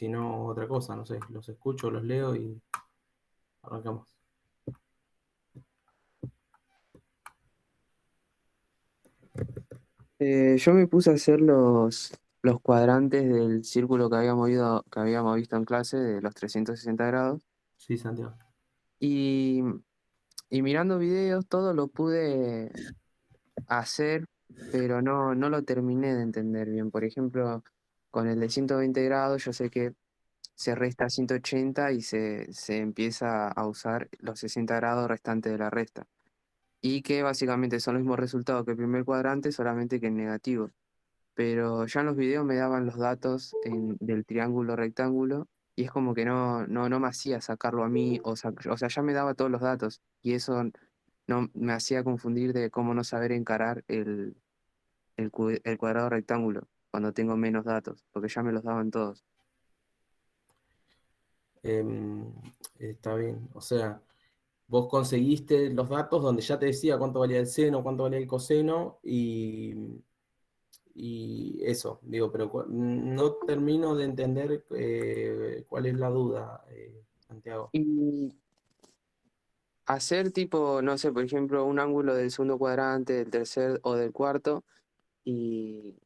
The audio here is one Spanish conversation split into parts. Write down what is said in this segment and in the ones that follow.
si no, otra cosa, no sé. Los escucho, los leo y arrancamos. Yo me puse a hacer los cuadrantes del círculo que habíamos visto en clase de los 360 grados Sí, Santiago. y, y mirando videos todo lo pude hacer, pero no lo terminé de entender bien. Por ejemplo, con el de 120 grados yo sé que se resta 180 y se empieza a usar los 60 grados restantes de la resta. Y que básicamente son los mismos resultados que el primer cuadrante, solamente que en negativo. Pero ya en los videos me daban los datos del triángulo rectángulo y es como que no me hacía sacarlo a mí, o sea, ya me daba todos los datos y eso no me hacía confundir de cómo no saber encarar el cuadrado rectángulo cuando tengo menos datos, porque ya me los daban todos. Em, Está bien. O sea, vos conseguiste los datos donde ya te decía cuánto valía el seno, cuánto valía el coseno y eso, digo, pero no termino de entender cuál es la duda, Santiago. Y hacer tipo, no sé, por ejemplo, un ángulo del segundo cuadrante, del tercer o del cuarto, y,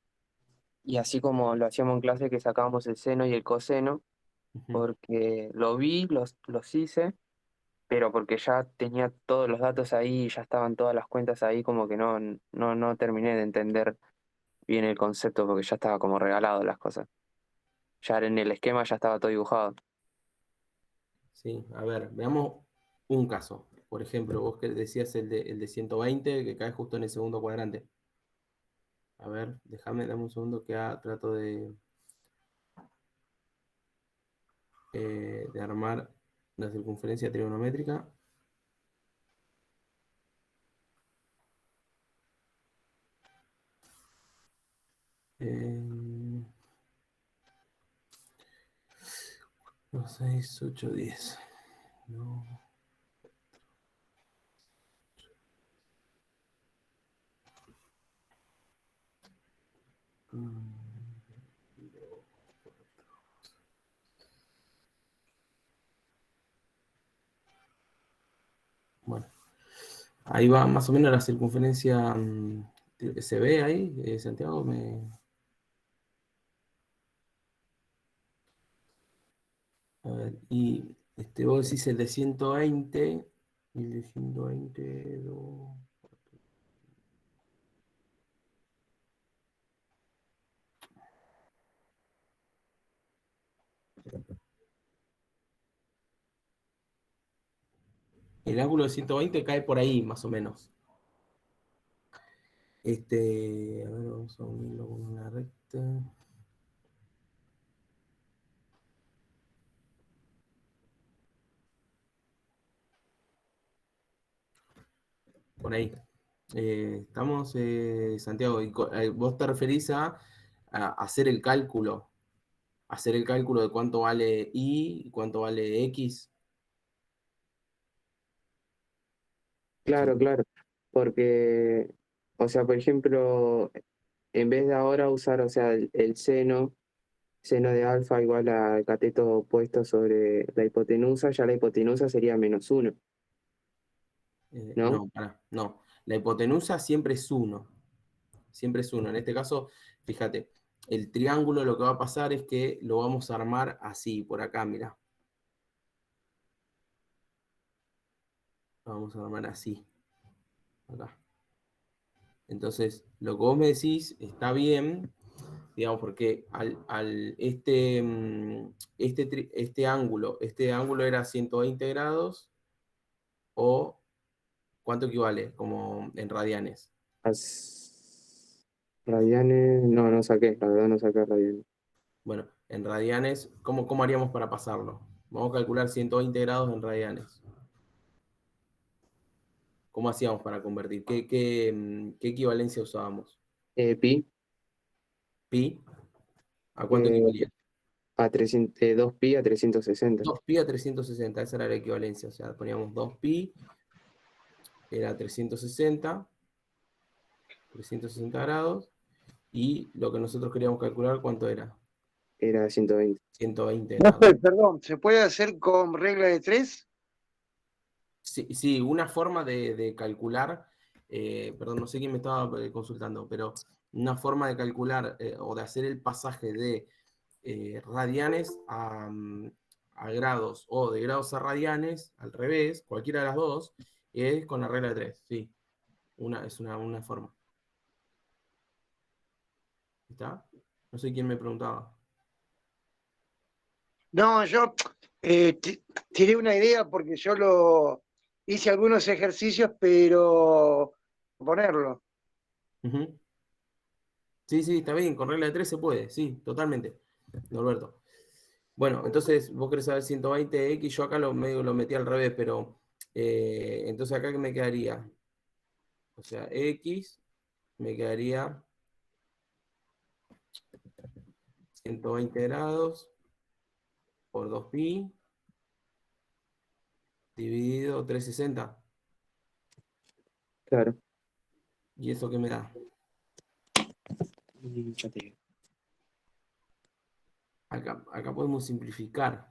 y así como lo hacíamos en clase que sacábamos el seno y el coseno Ujú. porque lo vi, los hice, pero porque ya tenía todos los datos ahí, ya estaban todas las cuentas ahí, como que no terminé de entender bien el concepto porque ya estaba como regalado las cosas. Ya en el esquema ya estaba todo dibujado. Sí, a ver, veamos un caso. Por ejemplo, vos que decías el de 120 que cae justo en el segundo cuadrante. A ver, dame un segundo que trato de armar la circunferencia trigonométrica. Eh, 6, 8, 10. No. Mm, Bueno, ahí va más o menos la circunferencia. ¿Se ve ahí, Santiago? A ver, y vos decís el de 120 y el de 120. El ángulo de 120 cae por ahí, más o menos. A ver, vamos a unirlo con una recta. Por ahí. Estamos, Santiago, y vos te referís a hacer el cálculo de cuánto vale Y y cuánto vale X. Sí. Claro, claro, porque, o sea, por ejemplo, en vez de ahora usar, o sea, el seno de alfa igual a cateto opuesto sobre la hipotenusa, ya la hipotenusa sería -1, ¿no? No, no. La hipotenusa siempre es uno. Siempre es uno. En este caso, fíjate, el triángulo lo que va a pasar es que lo vamos a armar así, por acá, mira. Lo vamos a armar así, acá. Entonces, lo que vos me decís está bien, digamos, porque este ángulo era 120 grados o ¿cuánto equivale? Como en radianes. Radianes, no saqué, la verdad no saqué radianes. Bueno, en radianes, ¿cómo haríamos para pasarlo? Vamos a calcular 120 grados en radianes. ¿Cómo hacíamos para convertir? ¿Qué equivalencia usábamos? Pi, ¿Pi? ¿A cuánto eh, equivalía? 2pi a 360. 2pi a 360, esa era la equivalencia. O sea, poníamos 2pi, era 360 grados, y lo que nosotros queríamos calcular, ¿cuánto era? era 120. 120 No grados. sé, perdón, ¿se puede hacer con regla de 3? Sí, sí, una forma de calcular, perdón, no sé quién me estaba consultando, pero una forma de calcular o de hacer el pasaje de radianes a grados o de grados a radianes, al revés, cualquiera de las dos, es con la regla de 3, sí, es una forma. ¿Está? No sé quién me preguntaba. No, yo tiré una idea porque yo hice algunos ejercicios, pero ponerlo. Ujú. Sí, sí, está bien, con regla de 3 se puede, sí, totalmente, Norberto. Bueno, entonces vos querés saber 120x, yo acá medio lo metí al revés, pero entonces acá ¿qué me quedaría? O sea, x me quedaría 120 grados por 2pi dividido 360. Claro. ¿Y eso qué me da? Ya te digo. Acá podemos simplificar.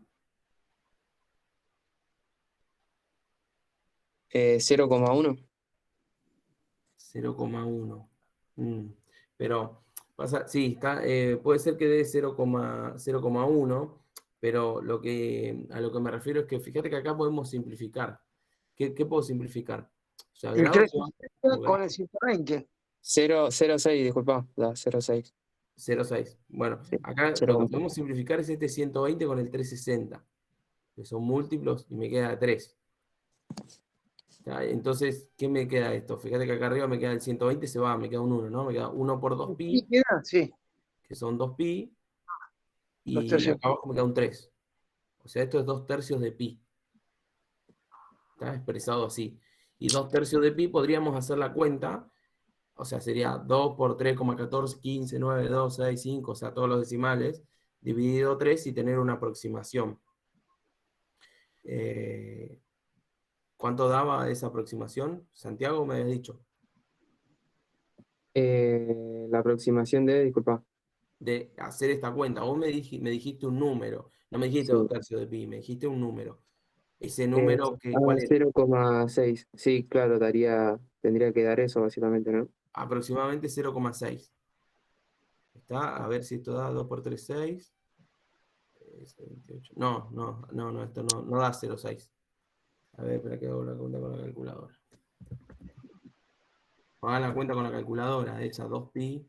0,1. 0,1. Pero pasa, sí, puede ser que dé 0,1, pero a lo que me refiero es que fíjate que acá podemos simplificar. ¿Qué puedo simplificar? O sea, El grados se van 360 como con grados. el 120. 0,06, disculpa, da 0,6. 0,6. Bueno, Sí, acá lo que 0,6. podemos simplificar es este 120 con el 360, que son múltiplos y me queda 3. Entonces, ¿qué me queda esto? Fíjate que acá arriba me queda el 120, se va, me queda un 1, ¿no? Me queda 1 por ¿Sí 2pi, queda? Sí, que son 2pi, los y tercios. acá abajo me queda un 3. O sea, esto es 2 tercios de pi. Está expresado así. Y 2 tercios de pi podríamos hacer la cuenta, o sea, sería 2 por 3,14, 15, 9, 2, 6, 5, o sea, todos los decimales, dividido 3 y tener una aproximación. Eh, ¿Cuánto daba esa aproximación? Santiago me habías dicho. La aproximación de, disculpa, De hacer esta cuenta. Vos me dijiste un número, no me dijiste 2 sí, tercios de pi, me dijiste un número. Ese es número, ¿cuál era? 0,6. Sí, claro, tendría que dar eso básicamente, ¿no? Aproximadamente 0,6. ¿Está? A ver si esto da 2 por 3, 6. 28. No, no, no, no, esto no da 0,6. A ver, espera que hago la cuenta con la calculadora. Hagan la cuenta con la calculadora, hecha 2pi.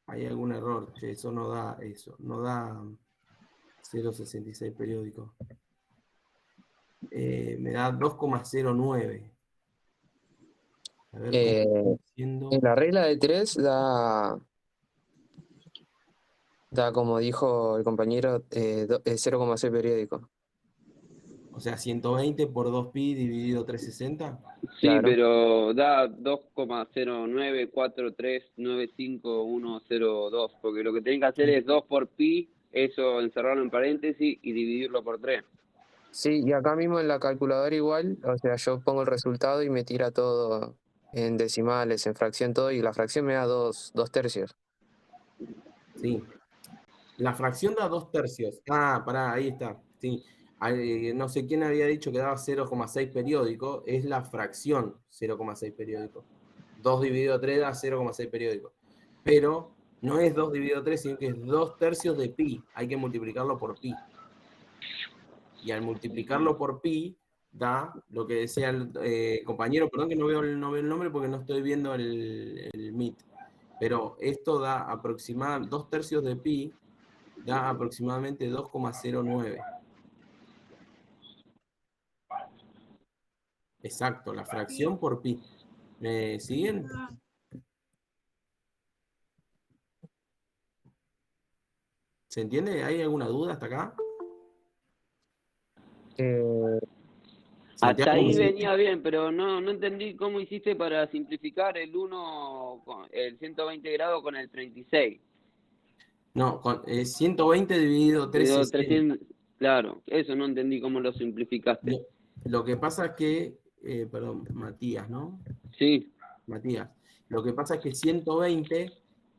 Hay algún error, che, eso no da eso, no da 0,66 periódico. Me da 2,09. A ver cómo Eh, estoy en haciendo. la regla de 3 da como dijo el compañero, 0,6 periódico. O sea, 120 por 2pi dividido 360. Sí, Claro. pero da 2,0943951102, porque lo que tienen que hacer Sí, es 2 por pi, eso encerrarlo en paréntesis y dividirlo por 3. Sí, y acá mismo en la calculadora igual, o sea, yo pongo el resultado y me tira todo en decimales, en fracción todo, y la fracción me da dos tercios. sí. La fracción da 2 tercios. Ah, pará, ahí está. Sí. No sé quién había dicho que daba 0,6 periódico. Es la fracción 0,6 periódico. 2 dividido 3 da 0,6 periódico. Pero no es 2 dividido 3, sino que es 2 tercios de pi. Hay que multiplicarlo por pi. Y al multiplicarlo por pi, da lo que decía el compañero, perdón que no veo el nombre porque no estoy viendo el Meet. Pero esto da aproximadamente 2 tercios de pi, da aproximadamente 2,09. Exacto, la fracción por pi. ¿Me siguen? ¿Se entiende? ¿Hay alguna duda hasta acá? Eh, Hasta Santiago, ¿me ahí sigue? venía bien, pero no entendí cómo hiciste para simplificar el 1, el 120 grados con el 36. No, 120 dividido Digo, 360. 300, claro, eso no entendí cómo lo simplificaste. Lo que pasa es que, perdón, Matías, ¿no? Sí. Matías. Lo que pasa es que 120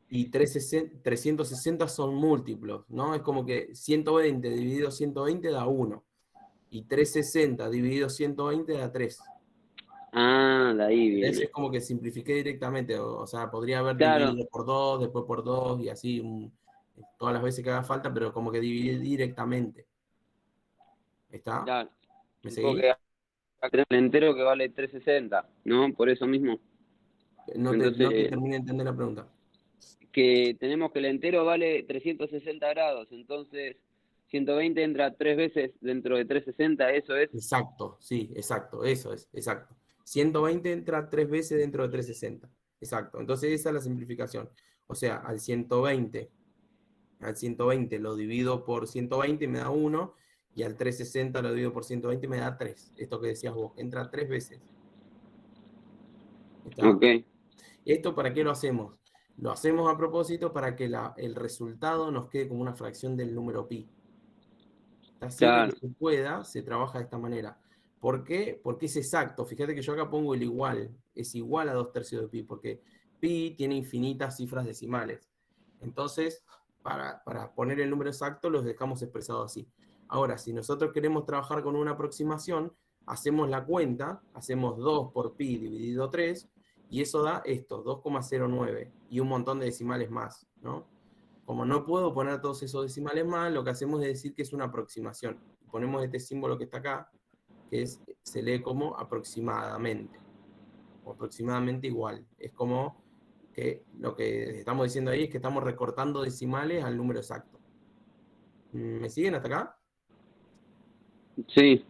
y 360 son múltiplos, ¿no? Es como que 120 dividido 120 da 1. Y 360 dividido 120 da 3. Ah, de ahí ¿Entendés? viene. Es como que simplifiqué directamente. O sea, podría haber Claro, dividido por 2, después por 2 y así todas las veces que haga falta, pero como que dividir directamente. ¿Está? claro. ¿Me Porque seguís? acá tenemos el entero que vale 360, ¿no? Por eso mismo. No te Entonces, terminé de entender la pregunta. que tenemos que el entero vale 360 grados, entonces 120 entra 3 veces dentro de 360, eso es. Exacto, sí, exacto, eso es, exacto. 120 entra 3 veces dentro de 360. Exacto. Entonces esa es la simplificación. O sea, al 120 lo divido por 120 y me da 1, y al 360 lo divido por 120 y me da 3. Esto que decías vos, entra 3 veces. ¿Está? Ok, ¿Esto para qué lo hacemos? Lo hacemos a propósito para que el resultado nos quede como una fracción del número pi. Siempre que claro, se pueda, se trabaja de esta manera. ¿Por qué? Porque es exacto. Fíjate que yo acá pongo el igual. Es igual a 2 tercios de pi, porque pi tiene infinitas cifras decimales. Entonces, para poner el número exacto, los dejamos expresados así. Ahora, si nosotros queremos trabajar con una aproximación, hacemos la cuenta, hacemos 2 por pi dividido 3, y eso da esto, 2,09, y un montón de decimales más, ¿no? Como no puedo poner todos esos decimales más, lo que hacemos es decir que es una aproximación. Ponemos este símbolo que está acá, que se lee como aproximadamente, o aproximadamente igual. Es como que lo que estamos diciendo ahí es que estamos recortando decimales al número exacto. ¿Me siguen hasta acá? sí,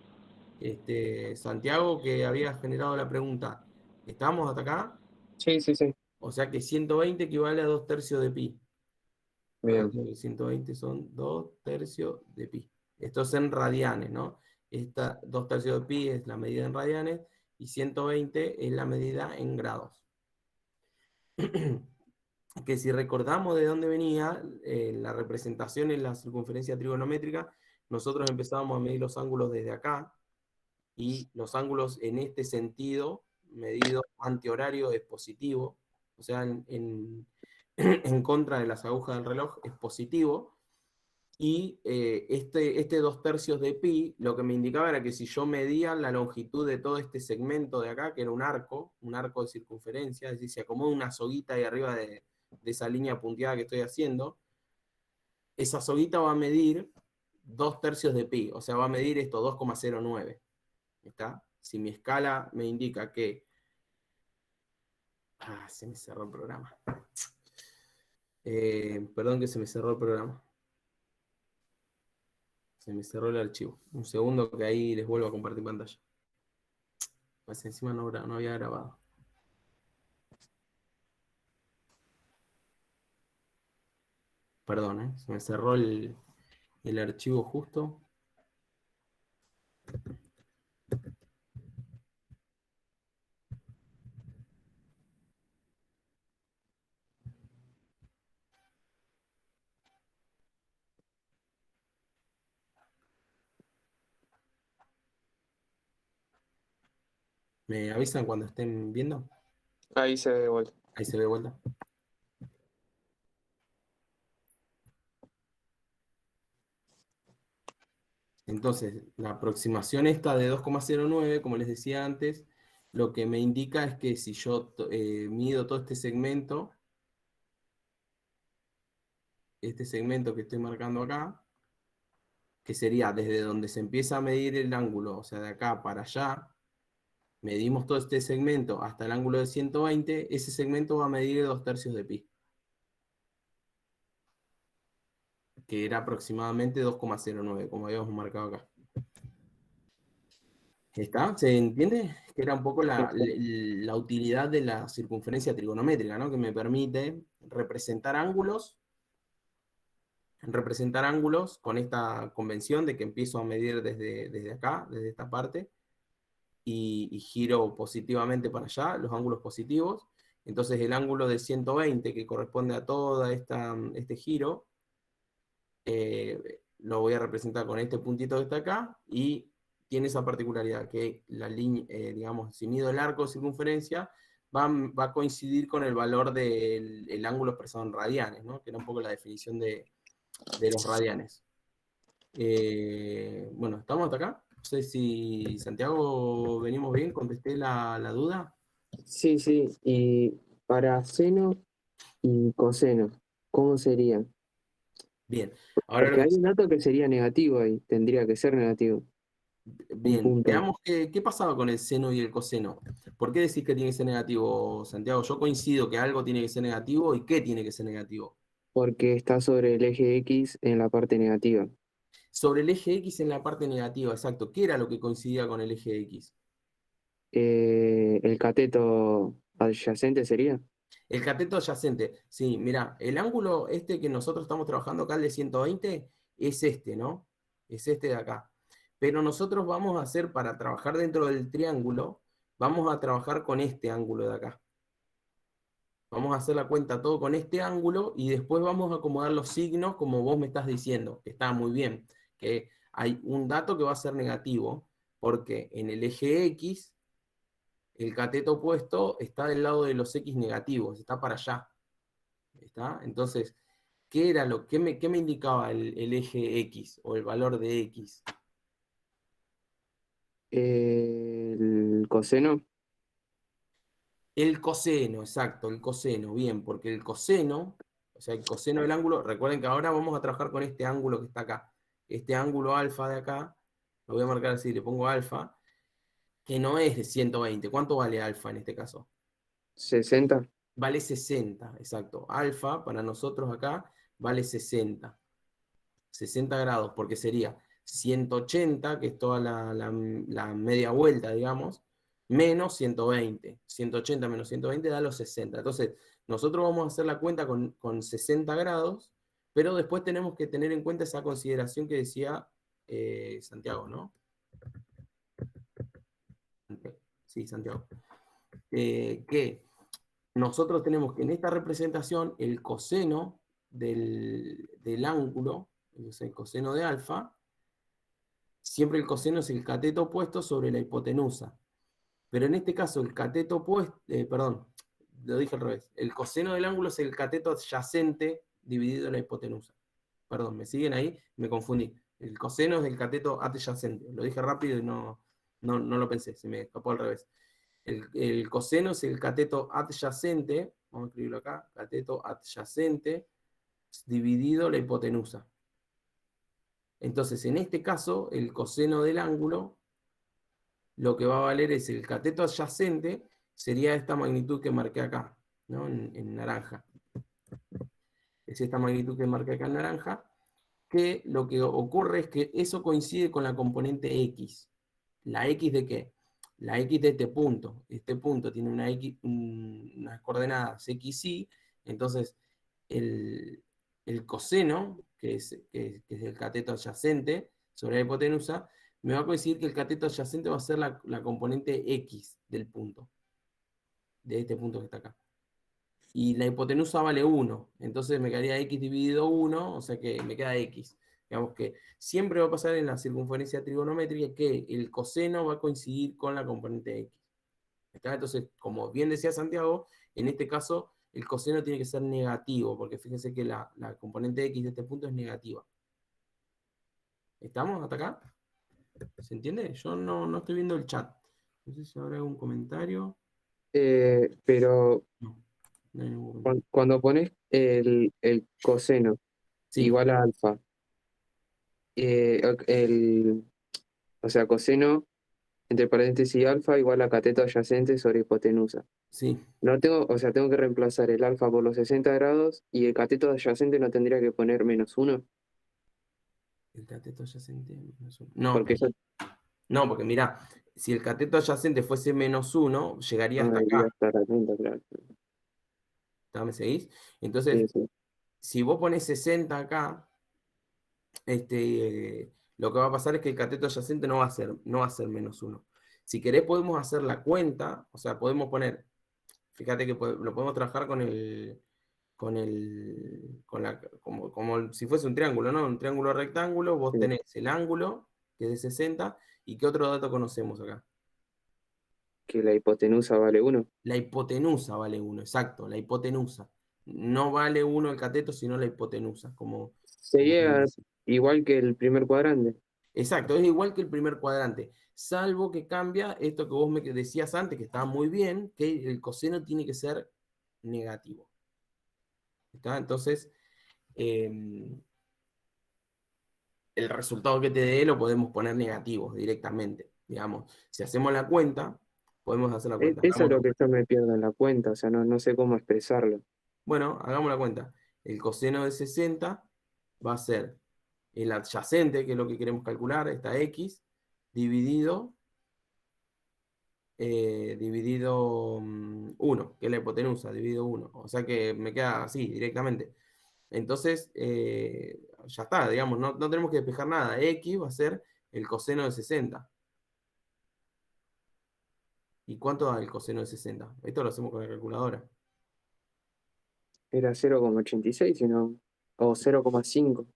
Santiago, que había generado la pregunta, ¿estamos hasta acá? Sí, sí, sí. O sea que 120 equivale a 2 tercios de pi. Bien. 120 son 2 tercios de pi. Esto es en radianes, ¿no? 2 tercios de pi es la medida en radianes y 120 es la medida en grados. Que si recordamos de dónde venía la representación en la circunferencia trigonométrica, nosotros empezábamos a medir los ángulos desde acá, y los ángulos en este sentido, medido antihorario, es positivo, o sea, en contra de las agujas del reloj es positivo. Y este 2 tercios de pi, lo que me indicaba era que si yo medía la longitud de todo este segmento de acá, que era un arco de circunferencia, es decir, si acomodo una soguita ahí arriba de esa línea punteada que estoy haciendo, esa soguita va a medir 2 tercios de pi, o sea, va a medir esto 2,09. ¿Está? Si mi escala me indica que... se me cerró el programa. Perdón que se me cerró el programa. Se me cerró el archivo. Un segundo que ahí les vuelvo a compartir pantalla. Pues encima no había grabado. Perdón, se me cerró el archivo justo. ¿Me avisan cuando estén viendo? Ahí se ve de vuelta. Ahí se ve de vuelta. Entonces, la aproximación esta de 2,09, como les decía antes, lo que me indica es que si yo mido todo este segmento que estoy marcando acá, que sería desde donde se empieza a medir el ángulo, o sea, de acá para allá, medimos todo este segmento hasta el ángulo de 120, ese segmento va a medir 2 tercios de pi, que era aproximadamente 2,09, como habíamos marcado acá. ¿Está? ¿Se entiende? Que era un poco la utilidad de la circunferencia trigonométrica, ¿no? Que me permite representar ángulos con esta convención de que empiezo a medir desde acá, desde esta parte, y giro positivamente para allá, los ángulos positivos. Entonces el ángulo de 120, que corresponde a todo este giro, lo voy a representar con este puntito que está acá, y tiene esa particularidad, que la línea, digamos, si mido el arco de circunferencia, va a coincidir con el valor del ángulo expresado en radianes, ¿no? Que era un poco la definición de los radianes. Bueno, ¿estamos hasta acá? No sé si Santiago venimos bien, contesté la duda. Sí, sí. Y para seno y coseno, ¿cómo sería? Bien, ahora lo Porque que... hay un dato que sería negativo ahí, tendría que ser negativo, un Bien, punto. veamos qué pasaba con el seno y el coseno. ¿Por qué decís que tiene que ser negativo, Santiago? Yo coincido que algo tiene que ser negativo y qué tiene que ser negativo. Porque está sobre el eje X en la parte negativa. Sobre el eje X en la parte negativa, exacto. ¿Qué era lo que coincidía con el eje X? El cateto adyacente sería. El cateto adyacente. Sí, mira, el ángulo este que nosotros estamos trabajando acá, el de 120, es este, ¿no? Es este de acá. Pero nosotros vamos a hacer, para trabajar dentro del triángulo, vamos a trabajar con este ángulo de acá. Vamos a hacer la cuenta todo con este ángulo y después vamos a acomodar los signos como vos me estás diciendo, que está muy bien, que hay un dato que va a ser negativo, porque en el eje X, el cateto opuesto está del lado de los X negativos, está para allá. ¿Está? Entonces, qué me indicaba el eje X o el valor de X? El coseno. El coseno, exacto, el coseno, bien, porque el coseno, o sea, el coseno del ángulo, recuerden que ahora vamos a trabajar con este ángulo que está acá. Este ángulo alfa de acá, lo voy a marcar así, le pongo alfa, que no es de 120. ¿Cuánto vale alfa en este caso? 60. Vale 60, exacto. Alfa para nosotros acá vale 60. 60 grados, porque sería 180, que es toda la media vuelta, digamos, menos 120. 180 menos 120 da los 60. Entonces, nosotros vamos a hacer la cuenta con 60 grados, pero después tenemos que tener en cuenta esa consideración que decía Santiago, ¿no? Sí, Santiago. Que nosotros tenemos que en esta representación el coseno del ángulo, es el coseno de alfa, siempre el coseno es el cateto opuesto sobre la hipotenusa. Pero en este caso el cateto opuesto, perdón, lo dije al revés, el coseno del ángulo es el cateto adyacente dividido en la hipotenusa. Perdón, ¿me siguen ahí? Me confundí. El coseno es el cateto adyacente. Lo dije rápido y no lo pensé, se me escapó al revés. El coseno es el cateto adyacente, vamos a escribirlo acá, cateto adyacente dividido la hipotenusa. Entonces, en este caso, el coseno del ángulo, lo que va a valer es el cateto adyacente, sería esta magnitud que marqué acá, ¿no? En naranja. Es esta magnitud que marqué acá en naranja, que lo que ocurre es que eso coincide con la componente X. ¿La X de qué? La X de este punto. Este punto tiene una X, unas coordenadas X, Y, entonces el coseno, que es el cateto adyacente sobre la hipotenusa, me va a coincidir que el cateto adyacente va a ser la componente X del punto, de este punto que está acá. Y la hipotenusa vale 1, entonces me quedaría X dividido 1, o sea que me queda X. Digamos que siempre va a pasar en la circunferencia trigonométrica que el coseno va a coincidir con la componente X. ¿Está? Entonces, como bien decía Santiago, en este caso el coseno tiene que ser negativo, porque fíjense que la componente X de este punto es negativa. ¿Estamos hasta acá? ¿Se entiende? Yo no estoy viendo el chat. No sé si habrá algún comentario. Pero No, no hay ningún comentario. cuando pones el coseno Sí, igual a alfa, o sea, coseno entre paréntesis alfa igual a cateto adyacente sobre hipotenusa. sí. No tengo, o sea, tengo que reemplazar el alfa por los 60 grados y el cateto adyacente no tendría que poner -1, El cateto adyacente menos 1. No, porque eso no, porque mirá, si el cateto adyacente fuese -1, llegaría hasta debería acá. estar atento, claro. ¿Me seguís? Sí, Entonces, sí. si vos pones 60 acá, lo que va a pasar es que el cateto adyacente no va a ser -1. Si querés podemos hacer la cuenta, o sea, podemos poner, fíjate que lo podemos trabajar como si fuese un triángulo, ¿no? Un triángulo rectángulo, vos Sí. tenés el ángulo, que es de 60, ¿Y qué otro dato conocemos acá? Que la hipotenusa vale 1. La hipotenusa vale 1, exacto, la hipotenusa. No vale 1 el cateto, sino la hipotenusa, como Sería dice. igual que el primer cuadrante. Exacto, es igual que el primer cuadrante, salvo que cambia esto que vos me decías antes, que estaba muy bien, que el coseno tiene que ser negativo. ¿Está? Entonces, el resultado que te dé lo podemos poner negativo directamente. Digamos, si hacemos la cuenta, podemos hacer la cuenta. Eso es lo que yo me pierdo en la cuenta, o sea, no sé cómo expresarlo. Bueno, hagamos la cuenta. El coseno de 60 va a ser el adyacente, que es lo que queremos calcular, esta x, dividido 1, que es la hipotenusa, dividido 1. O sea que me queda así, directamente. Entonces, ya está, digamos, no tenemos que despejar nada. X va a ser el coseno de 60. ¿Y cuánto da el coseno de 60? Esto lo hacemos con la calculadora. Era 0,86, sino, o 0,5.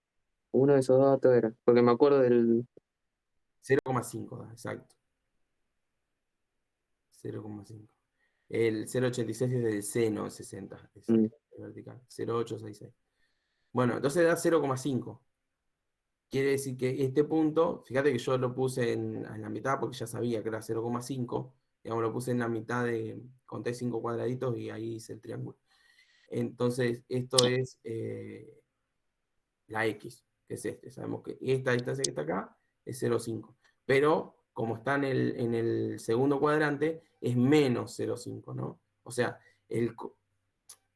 Uno de esos datos era, porque me acuerdo del... 0,5 da, exacto. 0,5. El 0,86 es el seno de 60, es Mm, vertical. 0,866. Bueno, entonces da 0,5. Quiere decir que este punto, fíjate que yo lo puse en la mitad porque ya sabía que era 0,5. Digamos, lo puse en la mitad conté 5 cuadraditos y ahí hice el triángulo. Entonces, esto es la X, que es este. Sabemos que esta distancia que está acá es 0,5. Pero como está en el segundo cuadrante, es menos 0,5, ¿no? O sea,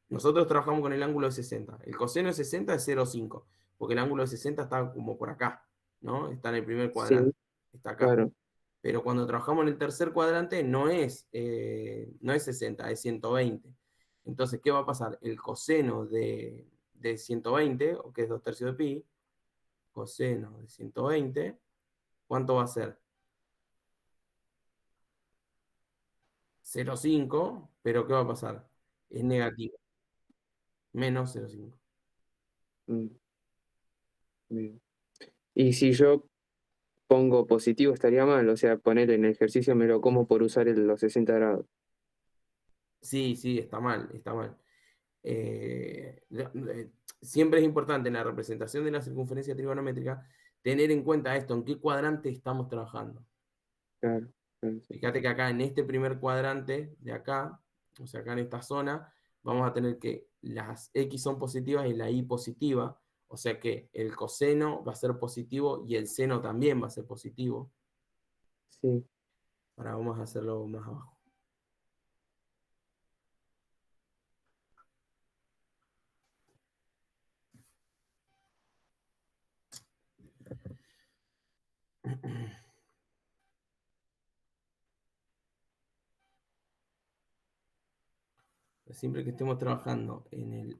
nosotros trabajamos con el ángulo de 60. El coseno de 60 es 0,5, porque el ángulo de 60 está como por acá, ¿no? Está en el primer sí, cuadrante, está acá. claro. Pero cuando trabajamos en el tercer cuadrante no es 60, es 120. Entonces, ¿qué va a pasar? El coseno de 120, o que es 2 tercios de pi, coseno de 120, ¿cuánto va a ser? 0,5, pero ¿qué va a pasar? Es negativo, menos 0,5. Mm, bien. Y si yo pongo positivo estaría mal, o sea, poner en el ejercicio me lo como por usar los 60 grados. Sí, sí, está mal, está mal. Siempre es importante en la representación de la circunferencia trigonométrica tener en cuenta esto, en qué cuadrante estamos trabajando. Claro, claro, sí. Fíjate que acá en este primer cuadrante de acá, o sea, acá en esta zona, vamos a tener que las X son positivas y la Y positiva, o sea que el coseno va a ser positivo y el seno también va a ser positivo. Sí. Ahora vamos a hacerlo más abajo. Siempre que estemos trabajando en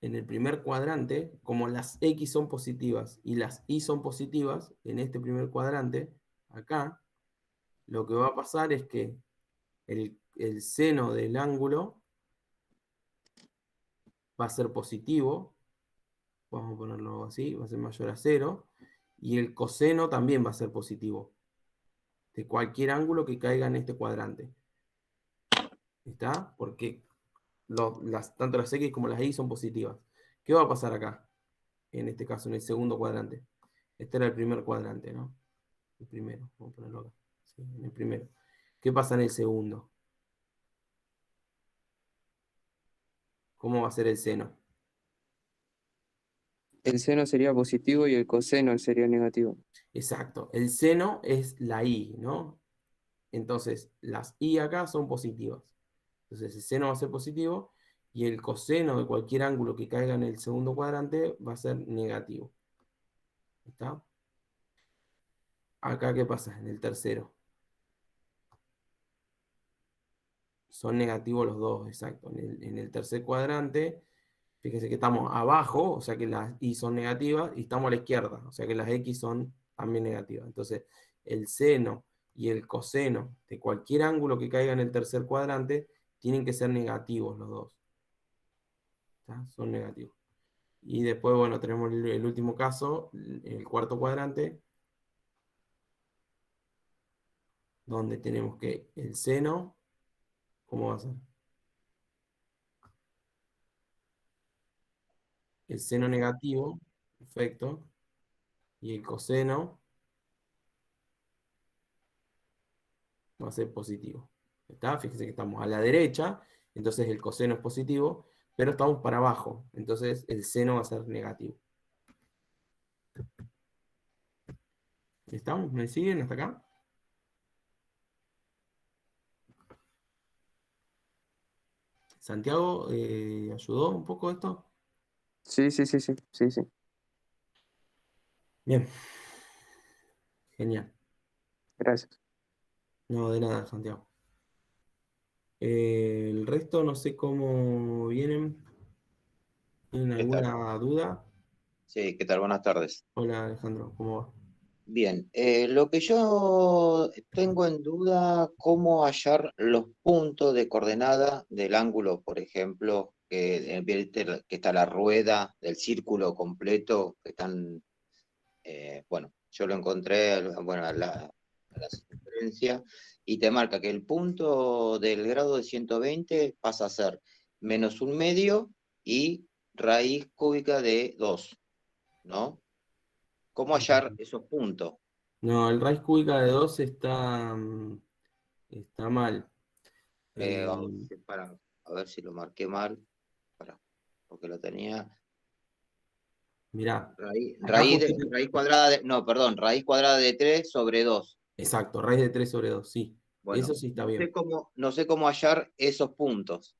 el primer cuadrante, como las X son positivas y las Y son positivas, en este primer cuadrante, acá, lo que va a pasar es que el seno del ángulo va a ser positivo, vamos a ponerlo así, va a ser mayor a 0, y el coseno también va a ser positivo, de cualquier ángulo que caiga en este cuadrante. ¿Está? Porque tanto las X como las Y son positivas. ¿Qué va a pasar acá? En este caso, en el segundo cuadrante. Este era el primer cuadrante, ¿no? El primero, vamos a ponerlo acá. Sí, en el primero. ¿Qué pasa en el segundo? ¿Cómo va a ser el seno? El seno sería positivo y el coseno sería negativo. Exacto. El seno es la Y, ¿no? Entonces, las Y acá son positivas. Entonces, el seno va a ser positivo y el coseno de cualquier ángulo que caiga en el segundo cuadrante va a ser negativo. ¿Está? Acá, ¿qué pasa? En el tercero. Son negativos los dos, exacto. En el tercer cuadrante, fíjense que estamos abajo, o sea que las Y son negativas, y estamos a la izquierda, o sea que las X son también negativas. Entonces, el seno y el coseno de cualquier ángulo que caiga en el tercer cuadrante tienen que ser negativos los dos. ¿Está? Son negativos. Y después, bueno, tenemos el último caso, el cuarto cuadrante, donde tenemos que el seno, ¿cómo va a ser? El seno negativo, perfecto, y el coseno va a ser positivo. ¿Está? Fíjense que estamos a la derecha, entonces el coseno es positivo, pero estamos para abajo, entonces el seno va a ser negativo. ¿Estamos? ¿Me siguen hasta acá? Santiago, ¿ayudó un poco esto? Sí, sí, sí, sí, sí, sí. Bien, genial. Gracias. No, de nada, Santiago. El resto no sé cómo vienen. ¿Tienen ¿Qué tal? alguna duda? Sí, ¿qué tal? Buenas tardes. Hola Alejandro, ¿cómo va? Bien, lo que yo tengo en duda, cómo hallar los puntos de coordenada del ángulo, por ejemplo, viste que está la rueda del círculo completo, que están, bueno, yo lo encontré, bueno, a la circunferencia, y te marca que el punto del grado de 120 pasa a ser -1/2 y raíz cúbica de 2, ¿no? ¿Cómo hallar esos puntos? No, el raíz cúbica de 2 está, está mal. Eh, A ver si lo marqué mal, para, porque lo tenía. Mirá, Raíz, acá raíz, justo, de- raíz cuadrada de, no, perdón, raíz cuadrada de 3 sobre 2. exacto, raíz de 3 sobre 2, sí. Eso Bueno, sí está no sé bien. cómo, no sé cómo hallar esos puntos,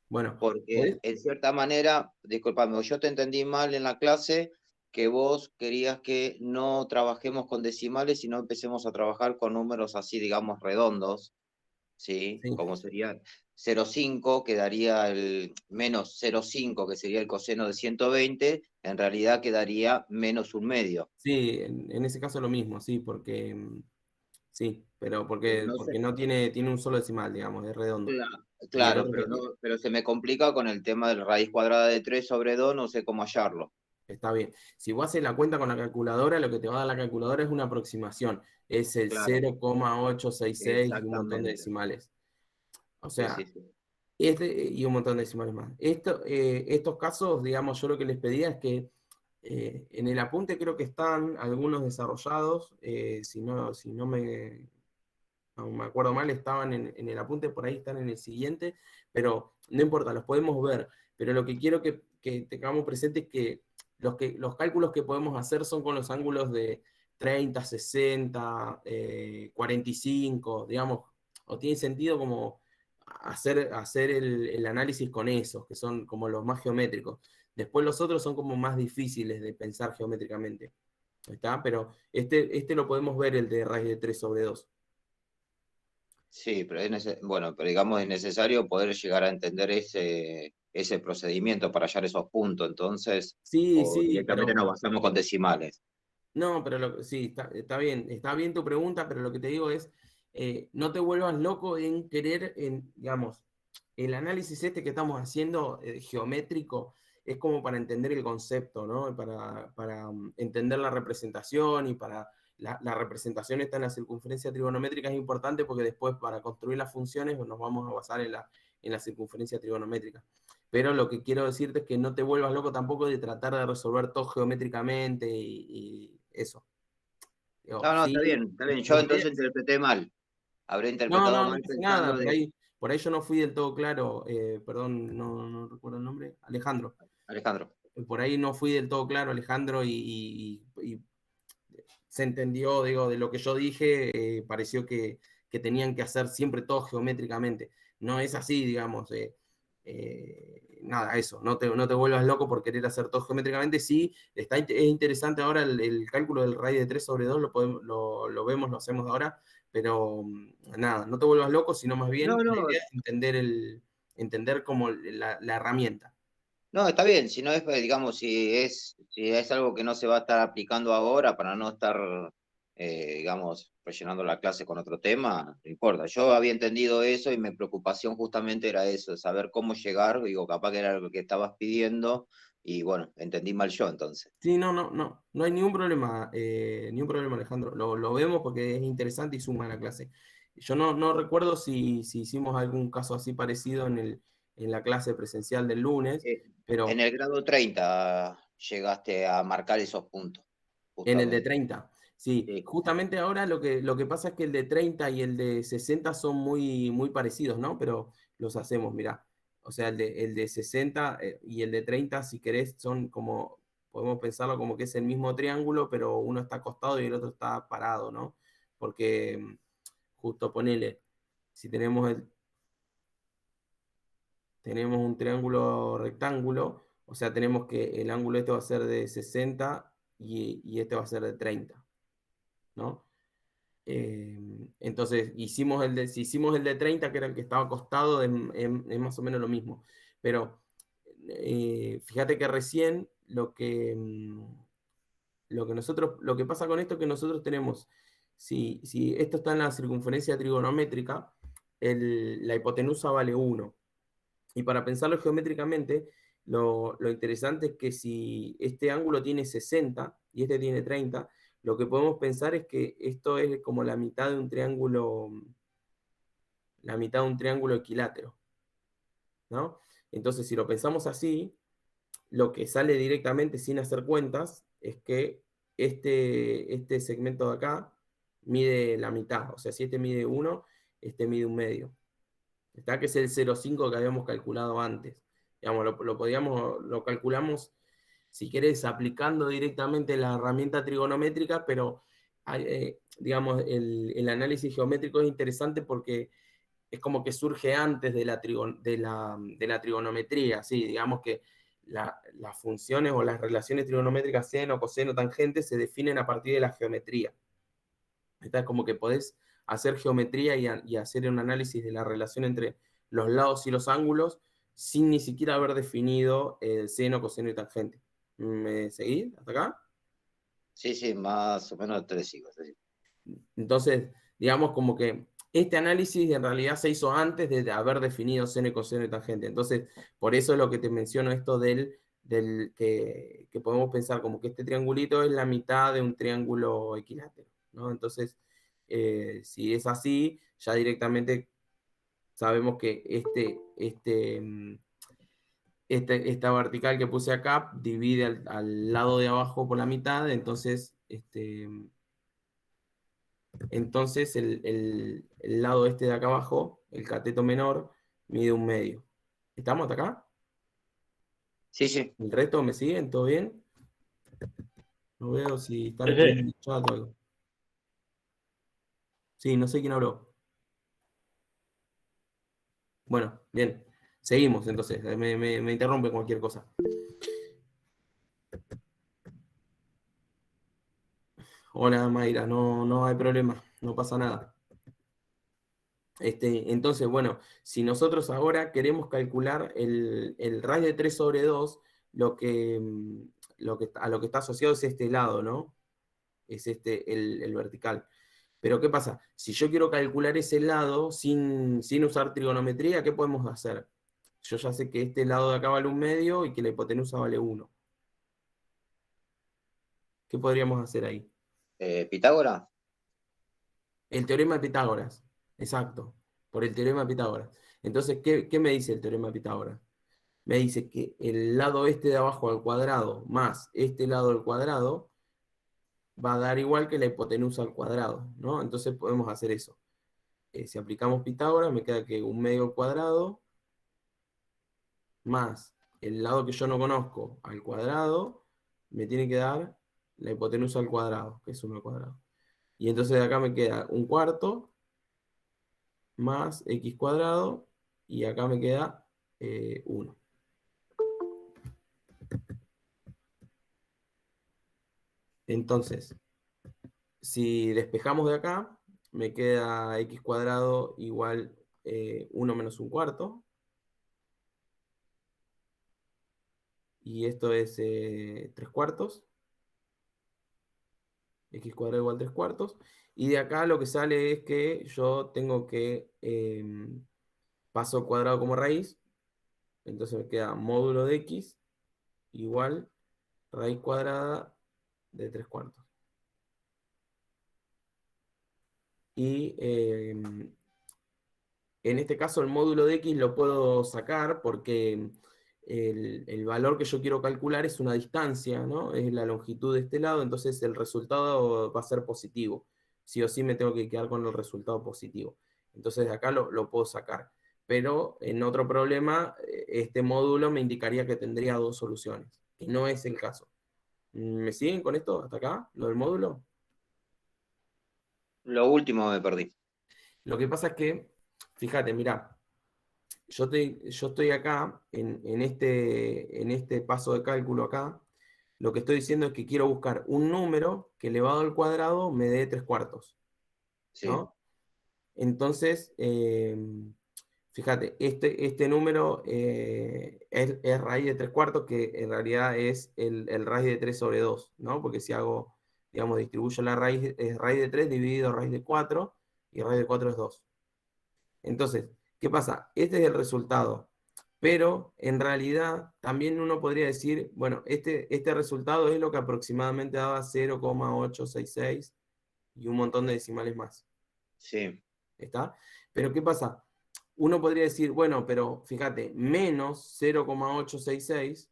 Bueno, porque ¿podés? en cierta manera, disculpame, yo te entendí mal en la clase que vos querías que no trabajemos con decimales, sino empecemos a trabajar con números así, digamos, redondos. ¿Sí? Sí, Como sería 0,5, que daría el -0,5, que sería el coseno de 120, en realidad quedaría -1/2. sí, en ese caso lo mismo, sí, porque sí, pero Pero porque, no sé, porque no tiene, tiene un solo decimal, digamos, es redondo. Y el claro, otro pero, no, pero se me complica con el tema de la raíz cuadrada de 3 sobre 2, no sé cómo hallarlo. está bien. Si vos haces la cuenta con la calculadora, lo que te va a dar la calculadora es una aproximación. Es el Claro, 0,866 y un montón de exactamente. decimales. O Sí, sí, sea, sí. y un montón de decimales más. Estos casos, digamos, yo lo que les pedía es que en el apunte creo que están algunos desarrollados. Si no me acuerdo mal, estaban en el apunte, por ahí están en el siguiente, pero no importa, los podemos ver. Pero lo que quiero que tengamos presente es que los cálculos que podemos hacer son con los ángulos de 30, 60, 45, digamos, o tiene sentido como hacer el análisis con esos, que son como los más geométricos. Después los otros son como más difíciles de pensar geométricamente. ¿Está? Pero este lo podemos ver, el de raíz de 3 sobre 2. Sí, pero bueno, pero digamos es necesario poder llegar a entender ese procedimiento para hallar esos puntos, entonces, Sí, o sí, directamente pero nos basamos con decimales. no, pero sí, está bien tu pregunta, pero lo que te digo es, no te vuelvas loco en querer, digamos, el análisis este que estamos haciendo geométrico es como para entender el concepto, ¿no? Para entender la representación y para la representación está en la circunferencia trigonométrica es importante porque después para construir las funciones nos vamos a basar en la circunferencia trigonométrica. Pero lo que quiero decirte es que no te vuelvas loco tampoco de tratar de resolver todo geométricamente y eso. Digo, No, no, está sí, bien, está bien. Yo la entonces idea- interpreté mal. Habré no, interpretado no, no mal pasa nada, pensando de por ahí yo no fui del todo claro, perdón, no recuerdo el nombre, Alejandro. Alejandro. Por ahí no fui del todo claro, Alejandro, y se entendió, digo, de lo que yo dije, pareció que tenían que hacer siempre todo geométricamente. No es así, digamos. Nada, eso, no te vuelvas loco por querer hacer todo geométricamente. Sí, es interesante ahora el cálculo del raíz de 3 sobre 2, lo vemos, lo hacemos ahora, pero nada, no te vuelvas loco, sino más No, bien la no, idea es entender como la herramienta. no, está bien. Si no es, digamos, si es algo que no se va a estar aplicando ahora para no estar, digamos, rellenando la clase con otro tema, no importa. Yo había entendido eso y mi preocupación justamente era eso, saber cómo llegar, digo, capaz que era lo que estabas pidiendo, Y bueno, entendí mal yo entonces. Sí, no hay ningún problema, Alejandro. Lo vemos porque es interesante y suma a la clase. Yo no recuerdo si hicimos algún caso así parecido en la clase presencial del lunes, Eh, en pero el grado 30 llegaste a marcar esos puntos, en el de justamente. 30, sí. Sí, Justamente ahora lo que pasa es que el de 30 y el de 60 son muy parecidos, ¿no? Pero los hacemos, mirá. O sea, el de 60 y el de 30, si querés, son como, podemos pensarlo como que es el mismo triángulo, pero uno está acostado y el otro está parado, ¿no? Porque justo ponele, si tenemos un triángulo rectángulo, o sea, tenemos que el ángulo este va a ser de 60 y este va a ser de 30, ¿no? Entonces, si hicimos el de 30, que era el que estaba acostado, es más o menos lo mismo. Pero fíjate que recién lo que pasa con esto es que nosotros tenemos, si esto está en la circunferencia trigonométrica, la hipotenusa vale 1. Y para pensarlo geométricamente, lo interesante es que si este ángulo tiene 60 y este tiene 30, lo que podemos pensar es que esto es como la mitad de un triángulo equilátero, ¿no? Entonces, si lo pensamos así, lo que sale directamente sin hacer cuentas es que este segmento de acá mide la mitad. O sea, si este mide 1, este mide un medio. Está que es el 0,5 que habíamos calculado antes. Digamos, lo calculamos, si querés, aplicando directamente la herramienta trigonométrica, pero digamos, el análisis geométrico es interesante porque es como que surge antes de la trigonometría, ¿sí? Digamos que las funciones o las relaciones trigonométricas seno, coseno, tangente se definen a partir de la geometría. Está como que podés hacer geometría y hacer un análisis de la relación entre los lados y los ángulos sin ni siquiera haber definido el seno, coseno y tangente. ¿Me seguís hasta acá? sí, sí, más o menos 3 hijos. Sí. Entonces, digamos como que este análisis en realidad se hizo antes de haber definido seno y coseno y tangente. Entonces, por eso es lo que te menciono esto del que podemos pensar como que este triangulito es la mitad de un triángulo equilátero, ¿no? Entonces, si es así, ya directamente sabemos que esta vertical que puse acá divide al lado de abajo por la mitad, entonces el lado este de acá abajo, el cateto menor, mide un medio. ¿Estamos hasta acá? Sí, sí. ¿El resto me siguen? ¿Todo bien? No veo si están Sí, escribiendo en sí. el chat o algo. Sí, no sé quién habló. Bueno, bien. Seguimos entonces. Me interrumpe cualquier cosa. Hola Mayra, no hay problema, no pasa nada. Entonces, bueno, si nosotros ahora queremos calcular el raíz de 3 sobre 2, a lo que está asociado es este lado, ¿no? Es el vertical. Pero ¿qué pasa? Si yo quiero calcular ese lado sin usar trigonometría, ¿qué podemos hacer? Yo ya sé que este lado de acá vale un medio y que la hipotenusa vale 1. ¿Qué podríamos hacer ahí? Pitágoras. El teorema de Pitágoras. Exacto. Por el teorema de Pitágoras. Entonces, ¿qué me dice el teorema de Pitágoras? Me dice que el lado este de abajo al cuadrado más este lado al cuadrado va a dar igual que la hipotenusa al cuadrado, ¿no? Entonces podemos hacer eso. Si aplicamos Pitágoras, me queda que un medio al cuadrado más el lado que yo no conozco al cuadrado, me tiene que dar la hipotenusa al cuadrado, que es 1 al cuadrado. Y entonces de acá me queda un cuarto más x cuadrado, y acá me queda 1. Entonces, si despejamos de acá, me queda x cuadrado igual 1 menos un cuarto. Y esto es 3 cuartos. X cuadrado igual 3 cuartos. Y de acá lo que sale es que yo tengo que paso cuadrado como raíz. Entonces me queda módulo de x igual raíz cuadrada de 3/4. Y en este caso el módulo de x lo puedo sacar porque el valor que yo quiero calcular es una distancia, ¿no? Es la longitud de este lado, entonces el resultado va a ser positivo. Sí o sí me tengo que quedar con el resultado positivo. Entonces de acá lo puedo sacar. Pero en otro problema, este módulo me indicaría que tendría dos soluciones, que no es el caso. ¿Me siguen con esto hasta acá, lo del módulo? Lo último me perdí. Lo que pasa es que, fíjate, mirá, yo estoy acá, en este paso de cálculo acá, lo que estoy diciendo es que quiero buscar un número que elevado al cuadrado me dé 3/4, Sí, ¿no? Entonces, fíjate, este número es raíz de 3/4, que en realidad es el raíz de 3 sobre 2, ¿no? Porque si hago, digamos, distribuyo la raíz, es raíz de 3 dividido raíz de 4, y raíz de 4 es 2. Entonces, ¿qué pasa? Este es el resultado. Pero en realidad también uno podría decir, bueno, este resultado es lo que aproximadamente daba 0,866 y un montón de decimales más. sí, ¿Está? Pero ¿qué pasa? Uno podría decir, bueno, pero fíjate, menos 0,866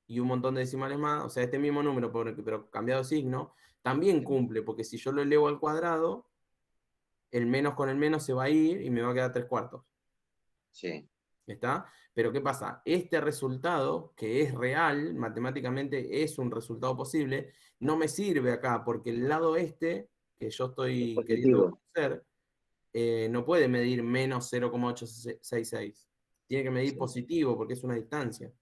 y un montón de decimales más, o sea, este mismo número, pero cambiado de signo, también cumple, porque si yo lo elevo al cuadrado, el menos con el menos se va a ir y me va a quedar 3/4. sí. ¿Está? Pero ¿qué pasa? Este resultado, que es real, matemáticamente es un resultado posible, no me sirve acá, porque el lado este, que yo Es estoy queriendo positivo. conocer, no puede medir menos 0,866. Tiene que medir Sí, positivo, porque es una distancia.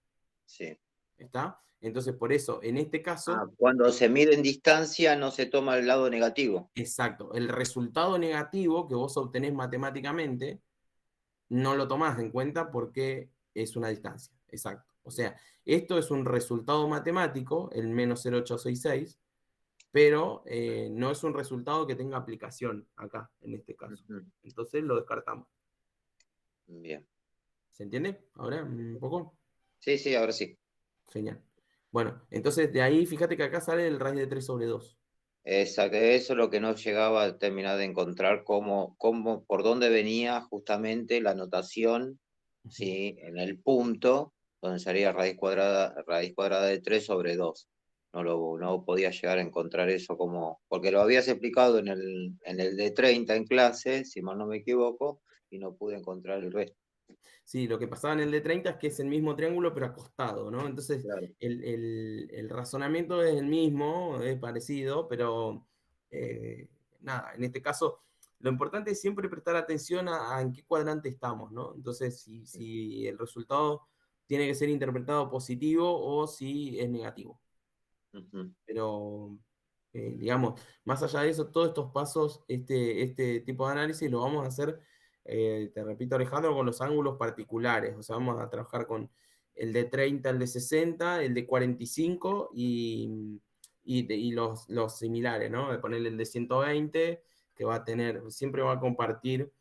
sí. ¿Está? Entonces, por eso, en este Ah, caso, cuando se mide en distancia no se toma el lado negativo. exacto, el resultado negativo que vos obtenés matemáticamente, no lo tomás en cuenta porque es una distancia. Exacto. O sea, esto es un resultado matemático, el menos 0,866, pero no es un resultado que tenga aplicación acá, en este caso. Ujú. Entonces lo descartamos. Bien. ¿Se entiende? Ahora, un poco. Sí, sí, ahora sí. Genial. Bueno, entonces de ahí, fíjate que acá sale el raíz de 3 sobre 2. Exacto, eso es lo que no llegaba a terminar de encontrar, por dónde venía justamente la notación, ¿sí? En el punto, donde sería raíz cuadrada de 3 sobre 2. No podía llegar a encontrar eso porque lo habías explicado en el de 30 en clase, si mal no me equivoco, y no pude encontrar el resto. Sí, lo que pasaba en el de 30 es que es el mismo triángulo, pero acostado, ¿no? Entonces, Claro. el razonamiento es el mismo, es parecido, pero nada, en este caso, lo importante es siempre prestar atención a en qué cuadrante estamos, ¿no? Entonces, si el resultado tiene que ser interpretado positivo o si es negativo. Ujú. Pero, digamos, más allá de eso, todos estos pasos, este tipo de análisis lo vamos a hacer, te repito, Alejandro, con los ángulos particulares. O sea, vamos a trabajar con el de 30, el de 60, el de 45 y los similares, ¿no? De ponerle el de 120, que va a tener, siempre va a compartir,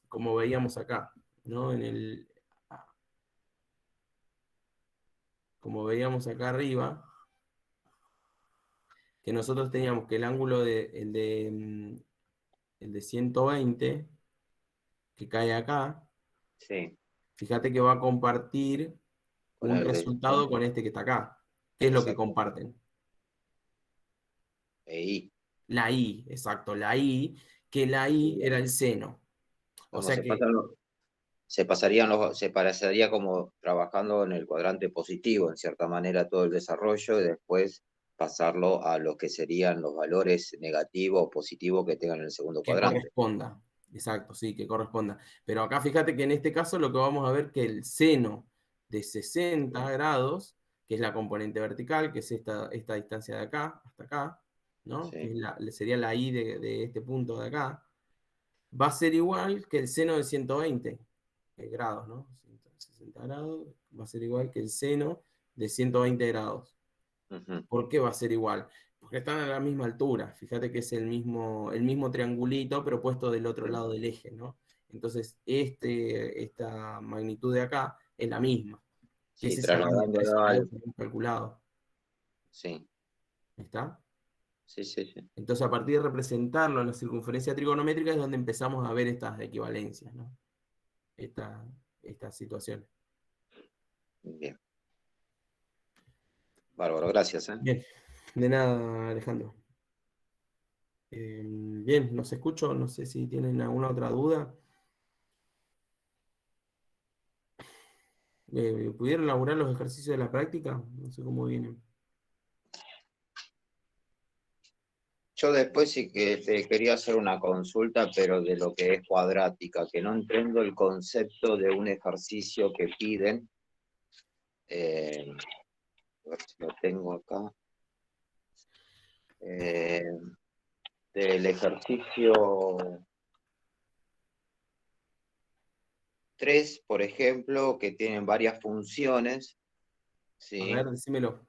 como veíamos acá, ¿no? Como veíamos acá arriba, que nosotros teníamos que el ángulo el de 120, que cae acá, Sí, fíjate que va a compartir con un el de resultado con este que está acá. ¿Qué es lo que exacto. comparten? Y La I, exacto, la I, que la I era el seno. O como sea que, se parecería como trabajando en el cuadrante positivo, en cierta manera, todo el desarrollo y después pasarlo a lo que serían los valores negativos o positivos que tengan en el segundo que cuadrante. corresponda. Exacto, sí, que corresponda. Pero acá fíjate que en este caso lo que vamos a ver que el seno de 60 grados, que es la componente vertical, que es esta distancia de acá hasta acá, ¿no? Que Sí, sería la I de este punto de acá, va a ser igual que el seno de 120 grados, ¿no? 160 grados va a ser igual que el seno de 120 grados. ujú, ¿Por qué va a ser igual? Porque están a la misma altura. Fíjate que es el mismo triangulito, pero puesto del otro sí, lado del eje, ¿no? Entonces, esta magnitud de acá es la misma. que es Sí, esa banda de precios trasladándolo que al... vos habías calculado. Sí, ¿Está? sí, sí, sí. Entonces, a partir de representarlo en la circunferencia trigonométrica es donde empezamos a ver estas equivalencias, ¿no? Estas situaciones. Bien. Bárbaro, gracias, ¿eh? Bien, de nada, Alejandro. Bien, los escucho, no sé si tienen alguna otra duda. ¿Pudieron elaborar los ejercicios de la práctica? No sé cómo vienen. Yo después sí que te quería hacer una consulta, pero de lo que es cuadrática, que no entiendo el concepto de un ejercicio que piden. A ver si lo tengo acá. Eh, del ejercicio 3, por ejemplo, que tienen varias funciones, A ¿sí? ver, decímelo.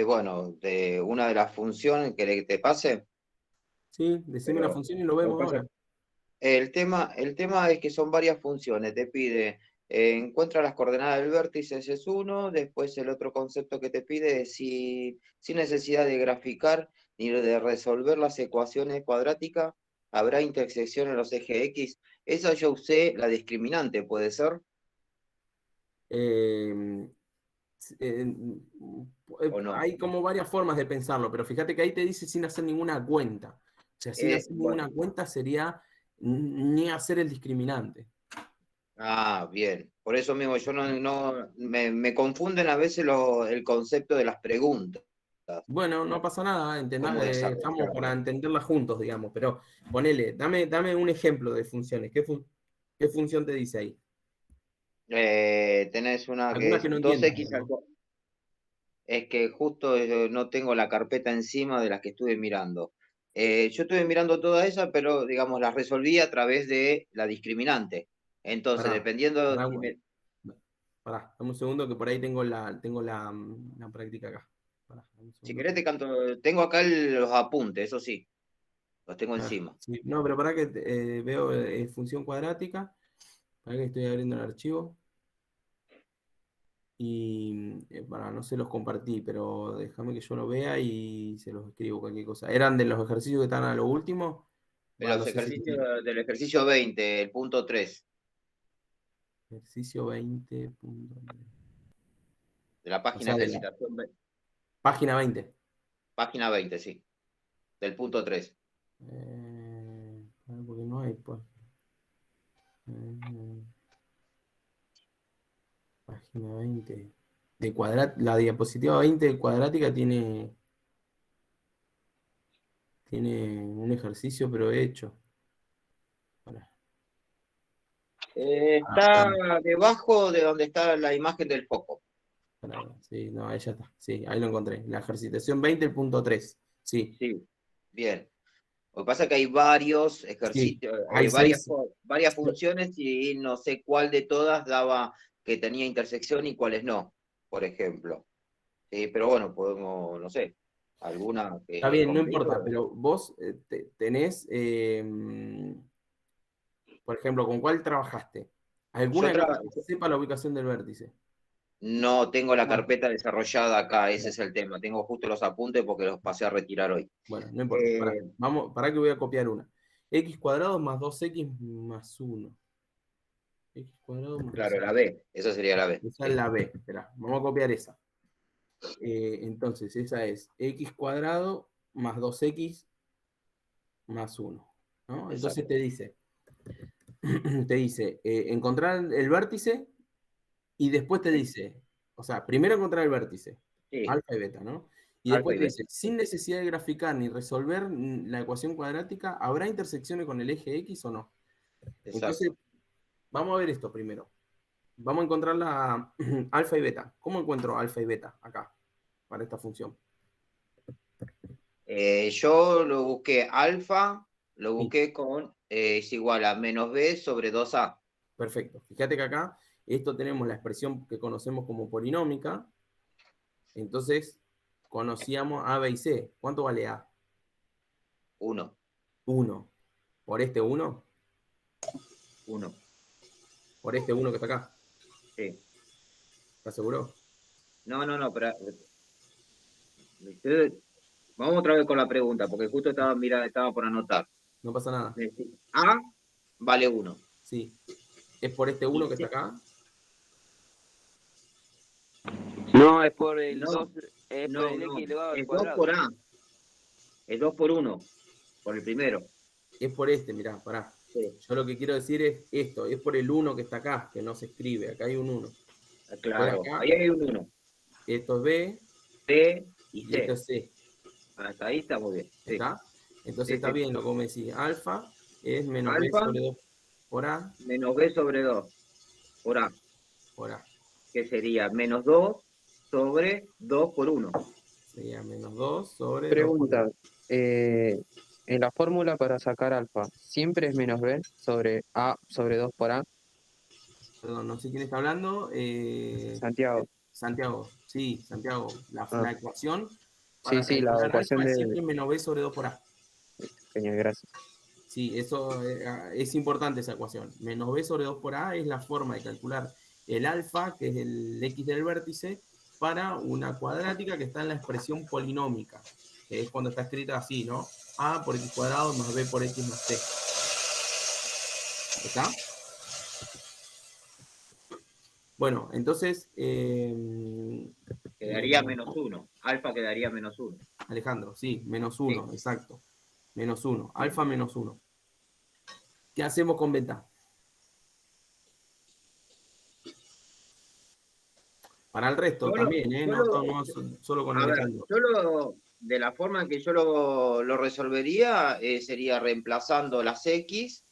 Bueno, de una de las funciones que te pase, Sí, decime la pero función y lo lo que vemos pasa ahora. el tema es que son varias funciones. Te pide, encuentra las coordenadas del vértice, ese es uno. Después el otro concepto que te pide es sin necesidad de graficar ni de resolver las ecuaciones cuadráticas, habrá intersección en los ejes X. Esa yo usé la discriminante, ¿puede ser? Eh, eh, ¿O no? Hay como varias formas de pensarlo, pero fíjate que ahí te dice sin hacer ninguna cuenta. O sea, sin hacer Bueno, ninguna cuenta sería ni hacer el discriminante. bien. Por eso mismo yo me confunden a veces el concepto de las preguntas, Bueno, no pasa nada, cómo estamos para desarrollarlo. entenderlas juntos, digamos, pero ponele, dame un ejemplo de funciones. ¿Qué función te dice ahí? Tenés una que Algunas que es no dos entiendas, x al digamos. cuadrado. Es que justo no tengo la carpeta encima de las que estuve mirando. Yo estuve mirando todas esas, pero digamos, las resolví a través de la discriminante. Entonces, Pará, dependiendo pará, si me... pará, dame un segundo que por ahí tengo la práctica acá. Pará, dame un Si segundo querés que. te canto, tengo acá los apuntes, eso sí, los tengo encima. Sí, no, pero pará que veo función cuadrática. Pará que estoy abriendo el archivo. Y no se los compartí, pero déjame que yo lo vea y se los escribo cualquier cosa. ¿Eran de los ejercicios que están a lo último? No Los sé si ejercicios del ejercicio 20, el punto 3 ejercicio 20. de la O página sea, de la ejercitación, página 20. página 20, sí, del punto 3. Porque no hay, pues. Eh, Página 20. La diapositiva 20 de cuadrática tiene un ejercicio, pero hecho. Pará, Está debajo de donde está la imagen del foco. sí, no, ahí ya está. Sí, ahí lo encontré. La ejercitación 20, el punto 3. Sí, Sí, bien. Lo que pasa es que hay varios sí. ejercicios, Hay varias, 6. varias funciones y no sé cuál de todas daba que tenía intersección y cuáles no, por ejemplo. Sí, pero bueno, podemos, no sé, alguna Está que bien, no complique. importa, pero vos tenés, por ejemplo, ¿con cuál trabajaste? Yo ¿Alguna que vos sepa la ubicación del vértice? no tengo la No. carpeta desarrollada acá, ese es el tema. Tengo justo los apuntes porque los pasé a retirar hoy. Bueno, no importa. Eh, Pará que voy a copiar una. X cuadrado más 2x más 1. X cuadrado más claro, 2x. la B, esa sería la B. Esa es Sí, la B. Espera, vamos a copiar esa. Entonces, esa es x cuadrado más 2x más 1. ¿No? Entonces exacto, te dice encontrar el vértice y después te dice, o sea, primero encontrar el vértice, sí, alfa y beta, ¿no? Y alfa después y te beta. dice, sin necesidad de graficar ni resolver la ecuación cuadrática, ¿habrá intersecciones con el eje X o no? Entonces, Exacto. vamos a ver esto primero. Vamos a encontrar la alfa y beta. ¿Cómo encuentro alfa y beta acá, para esta función? Yo lo busqué alfa, lo Sí, busqué con es igual a menos b sobre 2a. perfecto. Fíjate que acá, esto tenemos la expresión que conocemos como polinómica, entonces conocíamos A, B y C. ¿Cuánto vale A? 1, 1. ¿Por este 1? 1. ¿Por este 1 que está acá? Sí. ¿Estás seguro? No, pero vamos otra vez con la pregunta, porque justo estaba por anotar. No pasa nada. A vale 1. Sí. ¿Es por este 1 que está acá? No, es por el No, 2, es por el no. x elevado al Es 2 cuadrado. por A. Es 2 por 1. Por el primero. Es por este, mirá, pará. Sí. Yo lo que quiero decir es esto, es por el 1 que está acá, que no se escribe. Acá hay un 1. Claro. Acá, Ahí hay un 1. esto es B B y y esto C. es C. Hasta ahí está muy bien. Sí. ¿Está? Entonces Sí, está sí. bien lo que me decís. Alfa es menos B Alfa sobre 2 por A menos B sobre 2 por A. por A. Que sería menos 2 sobre 2 por 1. Sería menos 2 sobre 2 por Pregunta, 1. en la fórmula para sacar alfa, ¿siempre es menos b sobre a sobre 2 por a? Perdón, no sé quién está hablando. Santiago. Santiago. Sí, Santiago. Ah, La ecuación sí, para sí, la calcular ecuación alfa es de... siempre menos B sobre 2 por A. Genial, gracias. Sí, eso es importante esa ecuación. Menos B sobre 2 por A es la forma de calcular el alfa, que es el X del vértice, para una cuadrática que está en la expresión polinómica, que es cuando está escrita así, ¿no? A por X cuadrado más B por X más C. ¿Está? Bueno, entonces, Quedaría menos 1. Alfa quedaría menos 1. Alejandro, sí, menos Sí. 1, exacto. Menos 1, Sí. alfa menos 1. ¿Qué hacemos con beta? Para el resto también, ¿eh? No, no solo con A ver, Alejandro. de la forma en que yo lo resolvería sería reemplazando las X,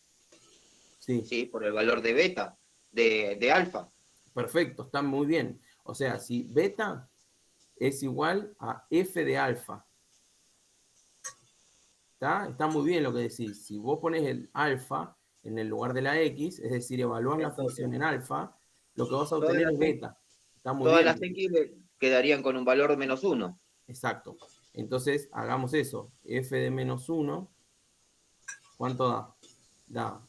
Sí, ¿sí? Por el valor de beta, de alfa. perfecto, está muy bien. O sea, si beta es igual a f de alfa, está muy bien lo que decís. Si vos pones el alfa en el lugar de la x, es decir, evaluás la Entonces, función en alfa, lo que vas a todas obtener las, es beta. Está muy todas bien. las X quedarían con un valor de menos 1. Exacto. Entonces, hagamos eso. F de menos 1, ¿cuánto da? Da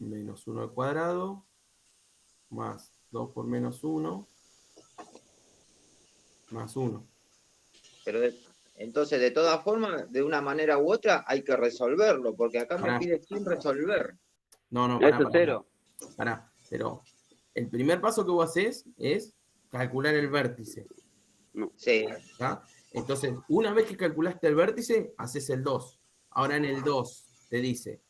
menos 1 al cuadrado, más 2 por menos 1, más 1. Pero entonces, de todas formas, de una manera u otra, hay que resolverlo, porque acá me Pará. pide sin resolver. No, Eso es cero. pará. Pero el primer paso que vos haces es calcular el vértice. No. Sí. ¿Tá? Entonces, una vez que calculaste el vértice, haces el 2. Ahora en el 2 te dice,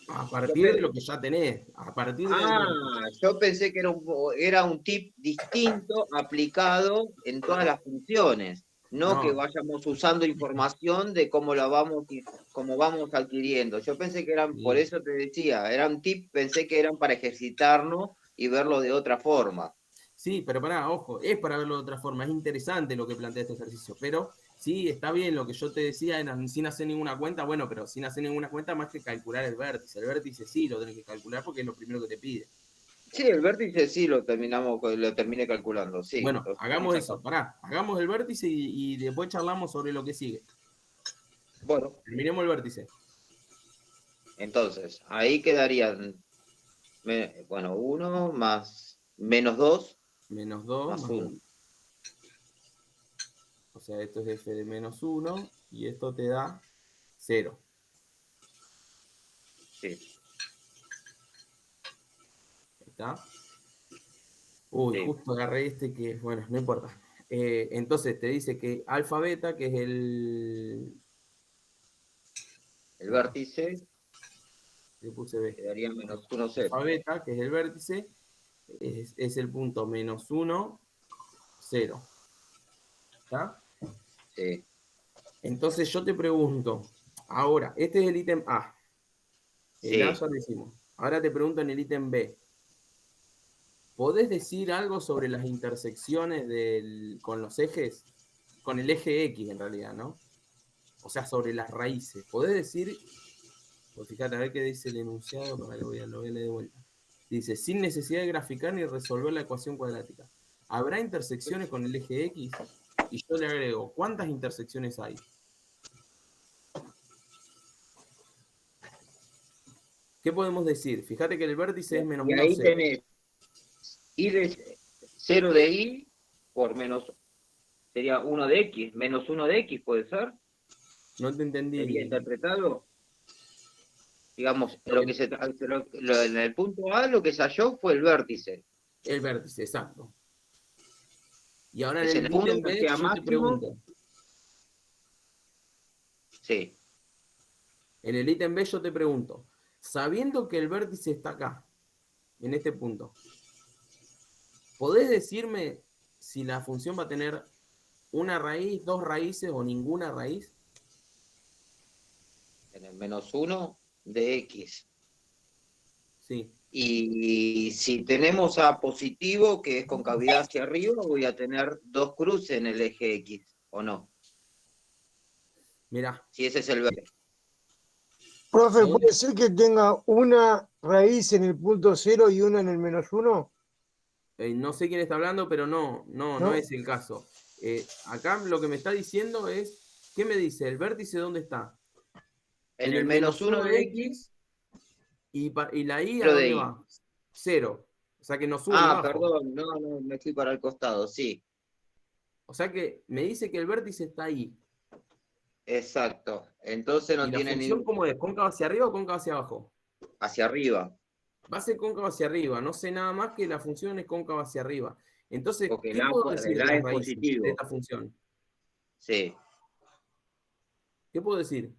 a partir de lo que ya tenés, a partir del vértice. Yo pensé que era un tip distinto aplicado en todas las funciones, no que No, vayamos usando información de cómo vamos adquiriendo. Yo pensé que eran, por sí. eso te decía, era un tip, pensé que eran para ejercitarnos y verlo de otra forma. Sí, pero pará, ojo, es para verlo de otra forma, es interesante lo que plantea este ejercicio, pero sí, está bien lo que yo te decía, era sin hacer ninguna cuenta, bueno, pero sin hacer ninguna cuenta más que calcular el vértice sí lo tenés que calcular porque es lo primero que te pide. Sí, el vértice sí lo terminé calculando, sí. Bueno, Lo hagamos tenés acá. eso, pará, hagamos el vértice y después charlamos sobre lo que sigue. Bueno, Terminemos el vértice. entonces, ahí quedarían, 1 más menos 2 Menos 2 más más 1. 1. O sea, esto es f de menos 1 y esto te da 0. Sí, ¿Está? Uy, sí. justo agarré este que, bueno, no importa. Entonces te dice que alfa beta, que es El vértice le puse B. quedaría menos 1, 0. Alfa beta, que es el vértice, es el punto menos 1, 0. ¿Está? Sí, Entonces yo te pregunto, ahora, este es el ítem A. El A sí. ya lo hicimos. Ahora te pregunto en el ítem B. ¿Podés decir algo sobre las intersecciones con los ejes? Con el eje X en realidad, ¿no? O sea, sobre las raíces. ¿Podés decir? Pues fíjate, a ver qué dice el enunciado, para que lo voy a leer de vuelta. Dice, sin necesidad de graficar ni resolver la ecuación cuadrática. ¿Habrá intersecciones con el eje X? Y yo le agrego, ¿cuántas intersecciones hay? ¿Qué podemos decir? Fíjate que el vértice es menos Y 1, ahí 0. tenés y de 0 de y por menos, sería 1 de x, menos 1 de x, ¿puede ser? No te entendí. ¿Sería interpretado? Digamos, en el punto A lo que se halló fue el vértice. El vértice, exacto. Y ahora en Es el el punto ítem que B sea yo te máximo. pregunto. Sí. En el ítem B yo te pregunto, sabiendo que el vértice está acá, en este punto, ¿podés decirme si la función va a tener una raíz, dos raíces o ninguna raíz? En el menos 1 de x. Sí. Y si tenemos A positivo, que es con cavidad hacia arriba, voy a tener 2 cruces en el eje X, ¿o no? Mirá. Si ese es el vértice. Profe, ¿Dónde? ¿puede ser que tenga una raíz en el punto 0 y una en el menos 1? No sé quién está hablando, pero no ¿No? es el caso. Acá lo que me está diciendo es, ¿qué me dice? ¿El vértice dónde está? En el menos 1 de X, y la I ¿a 0 de dónde Y. va? 0. O sea que no sube ni Ah, bajo. perdón, no, me fui para el costado, sí. O sea que me dice que el vértice está ahí. Exacto. Entonces ¿Y no la tiene función ni cómo es? ¿Cónca hacia arriba o cóncava hacia abajo? hacia arriba. Va a ser cóncava hacia arriba. No sé nada más que la función es cóncava hacia arriba. Entonces, Porque ¿qué puedo decir el de A las es raíces de positivo. esta función? Sí. ¿Qué puedo decir?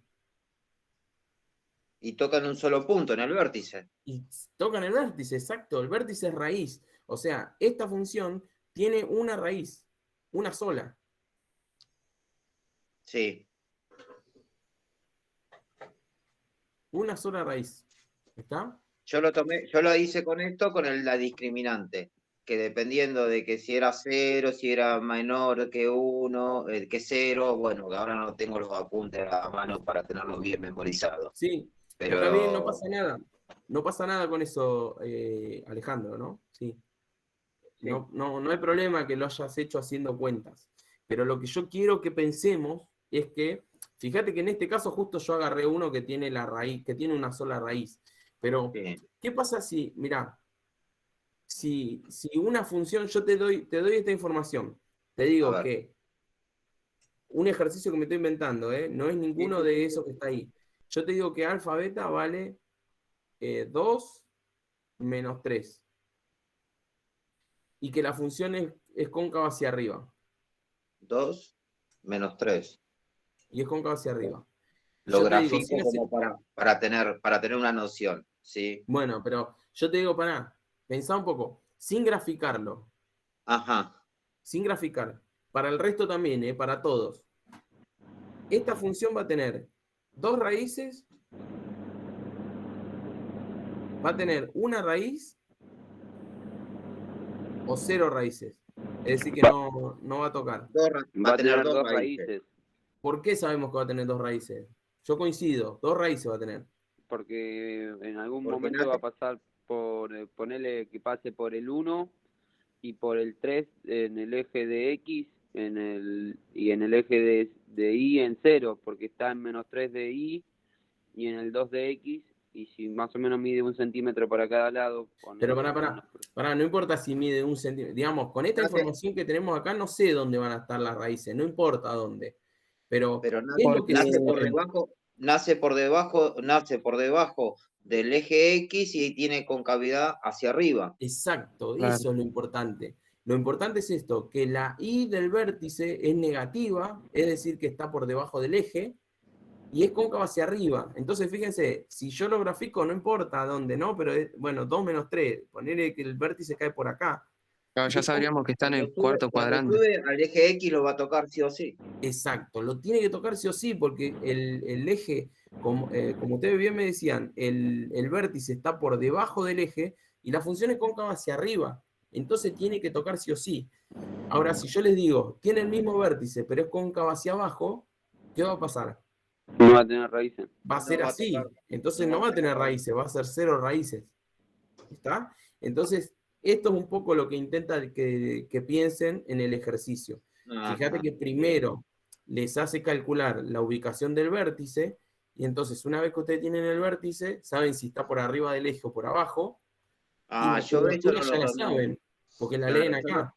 Y tocan un solo punto en el vértice. Y tocan el vértice, exacto. El vértice es raíz. O sea, esta función tiene una raíz, una sola. Sí. Una sola raíz. ¿Está? Yo lo hice con esto, con la discriminante, que dependiendo de que si era 0, si era menor que 1, que 0, bueno, ahora no tengo los apuntes a mano para tenerlos bien memorizados. Sí, está bien, no Pero pasa nada. No pasa nada con eso, Alejandro, ¿no? Sí. sí, No hay problema que lo hayas hecho haciendo cuentas. Pero lo que yo quiero que pensemos es que, fíjate que en este caso justo yo agarré uno que tiene la raíz, que tiene una sola raíz. Pero, sí, ¿qué pasa si, mirá, si una función, yo te doy esta información, te a digo ver. que un ejercicio que me estoy inventando, no es Sí, ninguno sí, de sí. esos que está ahí. Yo te digo que alfa beta vale 2 menos 3 y que la función es cóncava hacia arriba. 2 menos 3. Y es cóncava hacia arriba. Y Lo yo te digo, grafico como para tener una noción, ¿sí? bueno, pero yo te digo, pensá un poco, sin graficarlo, Ajá. sin graficar, para el resto también, para todos. Esta función va a tener dos raíces, va a tener una raíz o 0 raíces. Es decir, que no va a tocar. Va a tener dos raíces. ¿Por qué sabemos que va a tener dos raíces? Yo coincido, dos raíces va a tener. Porque en algún Porque momento va a pasar por, ponerle que pase por el 1 y por el 3 en el eje de X y en el eje de Y en 0, porque está en menos 3 de Y y en el 2 de X, y si más o menos mide 1 centímetro para cada lado. Pero Ponele, no importa si mide 1 centímetro. Digamos, con esta información que tenemos acá, no sé dónde van a estar las raíces, no importa dónde. Pero, Pero ¿qué es lo que nace sí por sabemos? debajo, nace por debajo del eje X y tiene concavidad hacia arriba. Exacto, Claro. eso es lo importante. Lo importante es esto, que la Y del vértice es negativa, es decir, que está por debajo del eje, y es cóncava hacia arriba. Entonces, fíjense, si yo lo grafico, no importa dónde, ¿no? Pero, bueno, 2 menos 3, ponerle que el vértice cae por acá. Claro, ya sabríamos que está en el cuarto Cuando cuadrante. sube al eje X lo va a tocar sí o sí. Exacto, lo tiene que tocar sí o sí, porque el eje, como ustedes bien me decían, el vértice está por debajo del eje y la función es cóncava hacia arriba. Entonces tiene que tocar sí o sí. Ahora, si yo les digo, tiene el mismo vértice, pero es cóncava hacia abajo, ¿qué va a pasar? no va a tener raíces. Va a ser va a así. tocar, Entonces no no va va a a tener tener raíces, va a ser 0 raíces. ¿Está? Entonces, esto es un poco lo que intenta que piensen en el ejercicio. Fíjate que primero les hace calcular la ubicación del vértice, y entonces una vez que ustedes tienen el vértice, saben si está por arriba del eje o por abajo, y la yo eso curvatura no ya la lo, saben. porque la Claro, leen acá.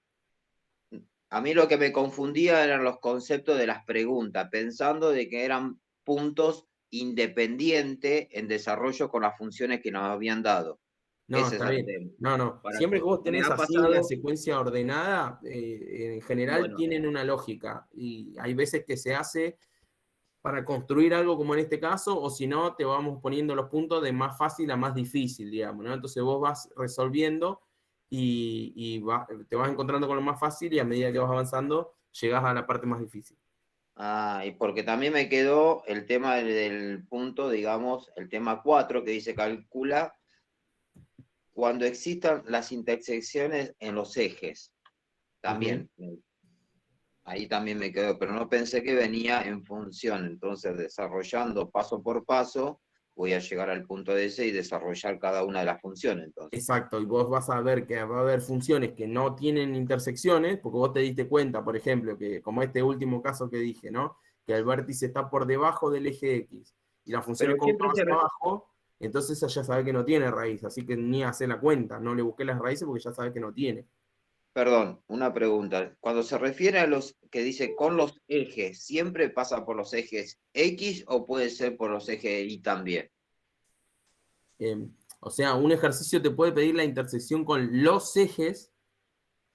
a mí lo que me confundía eran los conceptos de las preguntas, pensando de que eran puntos independientes en desarrollo con las funciones que nos habían dado. No, Ese es está el bien. tema. No. Para Siempre que que vos me tenés ha así una pasado, secuencia ordenada, en general bueno, tienen una lógica. Y hay veces que se hace para construir algo como en este caso, o si no, te vamos poniendo los puntos de más fácil a más difícil, digamos, ¿no? Entonces vos vas resolviendo te vas encontrando con lo más fácil y a medida que vas avanzando, llegás a la parte más difícil. y porque también me quedó el tema del punto, digamos, el tema 4 que dice calcula cuando existan las intersecciones en los ejes. Ujú. También, ahí también me quedó, pero no pensé que venía en función. Entonces, desarrollando paso por paso, voy a llegar al punto de ese y desarrollar cada una de las funciones. Entonces, Exacto, y vos vas a ver que va a haber funciones que no tienen intersecciones, porque vos te diste cuenta, por ejemplo, que como este último caso que dije, ¿no? Que el vértice está por debajo del eje X y la función pero es como siempre más abajo, entonces ya sabe que no tiene raíz, así que ni hace la cuenta, no le busqué las raíces porque ya sabe que no tiene. perdón, una pregunta. Cuando se refiere a los que dice con los ejes, ¿siempre pasa por los ejes X o puede ser por los ejes Y también? Eh, o sea, un ejercicio te puede pedir la intersección con los ejes,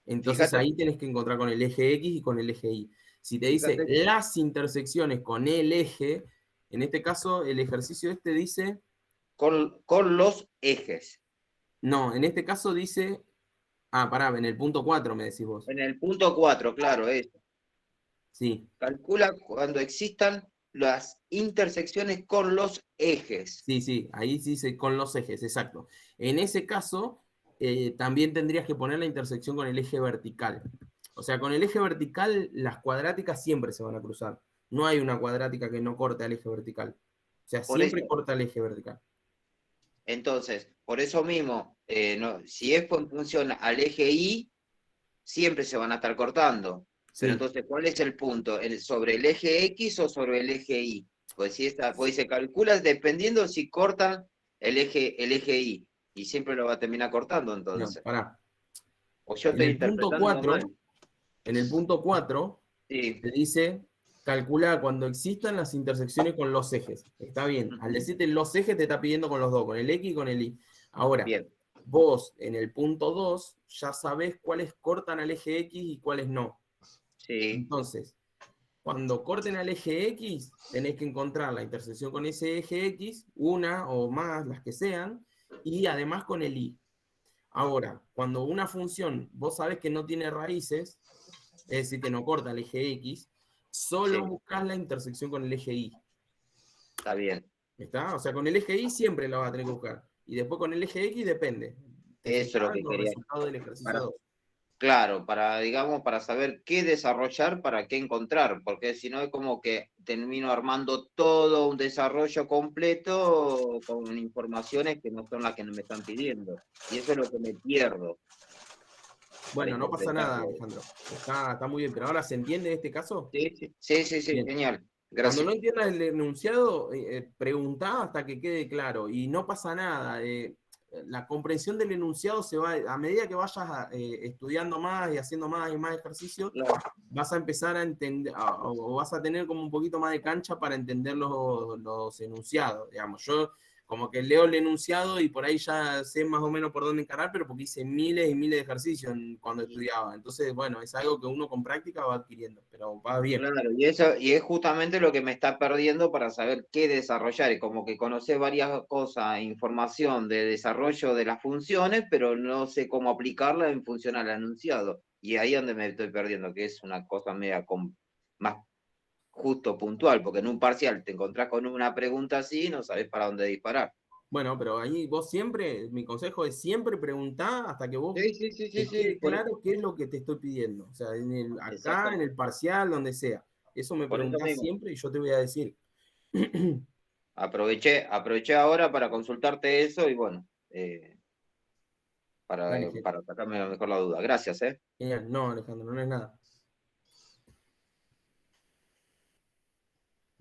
entonces Fíjate, ahí tenés que encontrar con el eje X y con el eje Y. Si te dice fíjate, las intersecciones con el eje, en este caso el ejercicio este dice, con los ejes. no, en este caso dice, pará, en el punto 4 me decís vos. En el punto 4, claro, es. Sí, Calcula cuando existan las intersecciones con los ejes. sí, ahí sí dice con los ejes, exacto. En ese caso, también tendrías que poner la intersección con el eje vertical. O sea, con el eje vertical las cuadráticas siempre se van a cruzar. No hay una cuadrática que no corte al eje vertical. O sea, Por siempre eso, corta el eje vertical. entonces, por eso mismo, si es en función al eje Y, siempre se van a estar cortando. Pero Sí, entonces, ¿cuál es el punto? ¿Sobre el eje X o sobre el eje Y? Pues si pues se calcula dependiendo si cortan el eje Y. Y siempre lo va a terminar cortando no, entonces. pará. O yo En estoy el punto interpretando mal. 4, en el punto 4 Sí. te dice, calcula cuando existan las intersecciones con los ejes. Está bien. Al Ujú. decirte los ejes te está pidiendo con los dos, con el X y con el Y. Ahora, Bien. vos en el punto 2 ya sabés cuáles cortan al eje X y cuáles no. Sí. Entonces, cuando corten al eje X, tenés que encontrar la intersección con ese eje X, una o más, las que sean, y además con el Y. Ahora, cuando una función vos sabés que no tiene raíces, es decir, que no corta el eje X, solo Sí. buscas la intersección con el eje Y. Está bien. ¿Está? O sea, con el eje Y siempre la vas a tener que buscar. Y después con el eje X depende. Te Eso es fijas lo en que los quería. resultados del ejercicio Para, 2. claro, para, digamos, para saber qué desarrollar, para qué encontrar, porque si no es como que termino armando todo un desarrollo completo con informaciones que no son las que me están pidiendo. Y eso es lo que me pierdo para Bueno, no pasa nada, interpretarlo. Alejandro. Está muy bien, pero ahora se entiende este caso. Sí, sí, sí, sí, sí, Bien. genial. Cuando no Gracias. entiendas el enunciado, preguntá hasta que quede claro y no pasa nada. La comprensión del enunciado se va, a medida que vayas estudiando más y haciendo más y más ejercicio, Claro. vas a empezar a entender, o vas a tener como un poquito más de cancha para entender los enunciados. Digamos, yo como que leo el enunciado y por ahí ya sé más o menos por dónde encarar, pero porque hice miles y miles de ejercicios cuando estudiaba. Entonces, bueno, es algo que uno con práctica va adquiriendo, pero va bien. Claro, y eso, y es justamente lo que me está perdiendo para saber qué desarrollar. Y como que conocer varias cosas, información de desarrollo de las funciones, pero no sé cómo aplicarla en función al enunciado. Y ahí es donde me estoy perdiendo, que es una cosa media más justo puntual, porque en un parcial te encontrás con una pregunta así y no sabes para dónde disparar. Bueno, pero ahí vos siempre, mi consejo es siempre preguntar hasta que vos Sí, sí, sí, sí, te sí. quede claro qué es lo que te estoy pidiendo. O sea, acá, en Exactamente. el parcial, donde sea. Eso me Por eso preguntás mismo. siempre y yo te voy a decir. Aproveché ahora para consultarte eso y bueno, Dale, para sacarme mejor la duda. Gracias, ¿eh? genial. No, Alejandro, no es nada.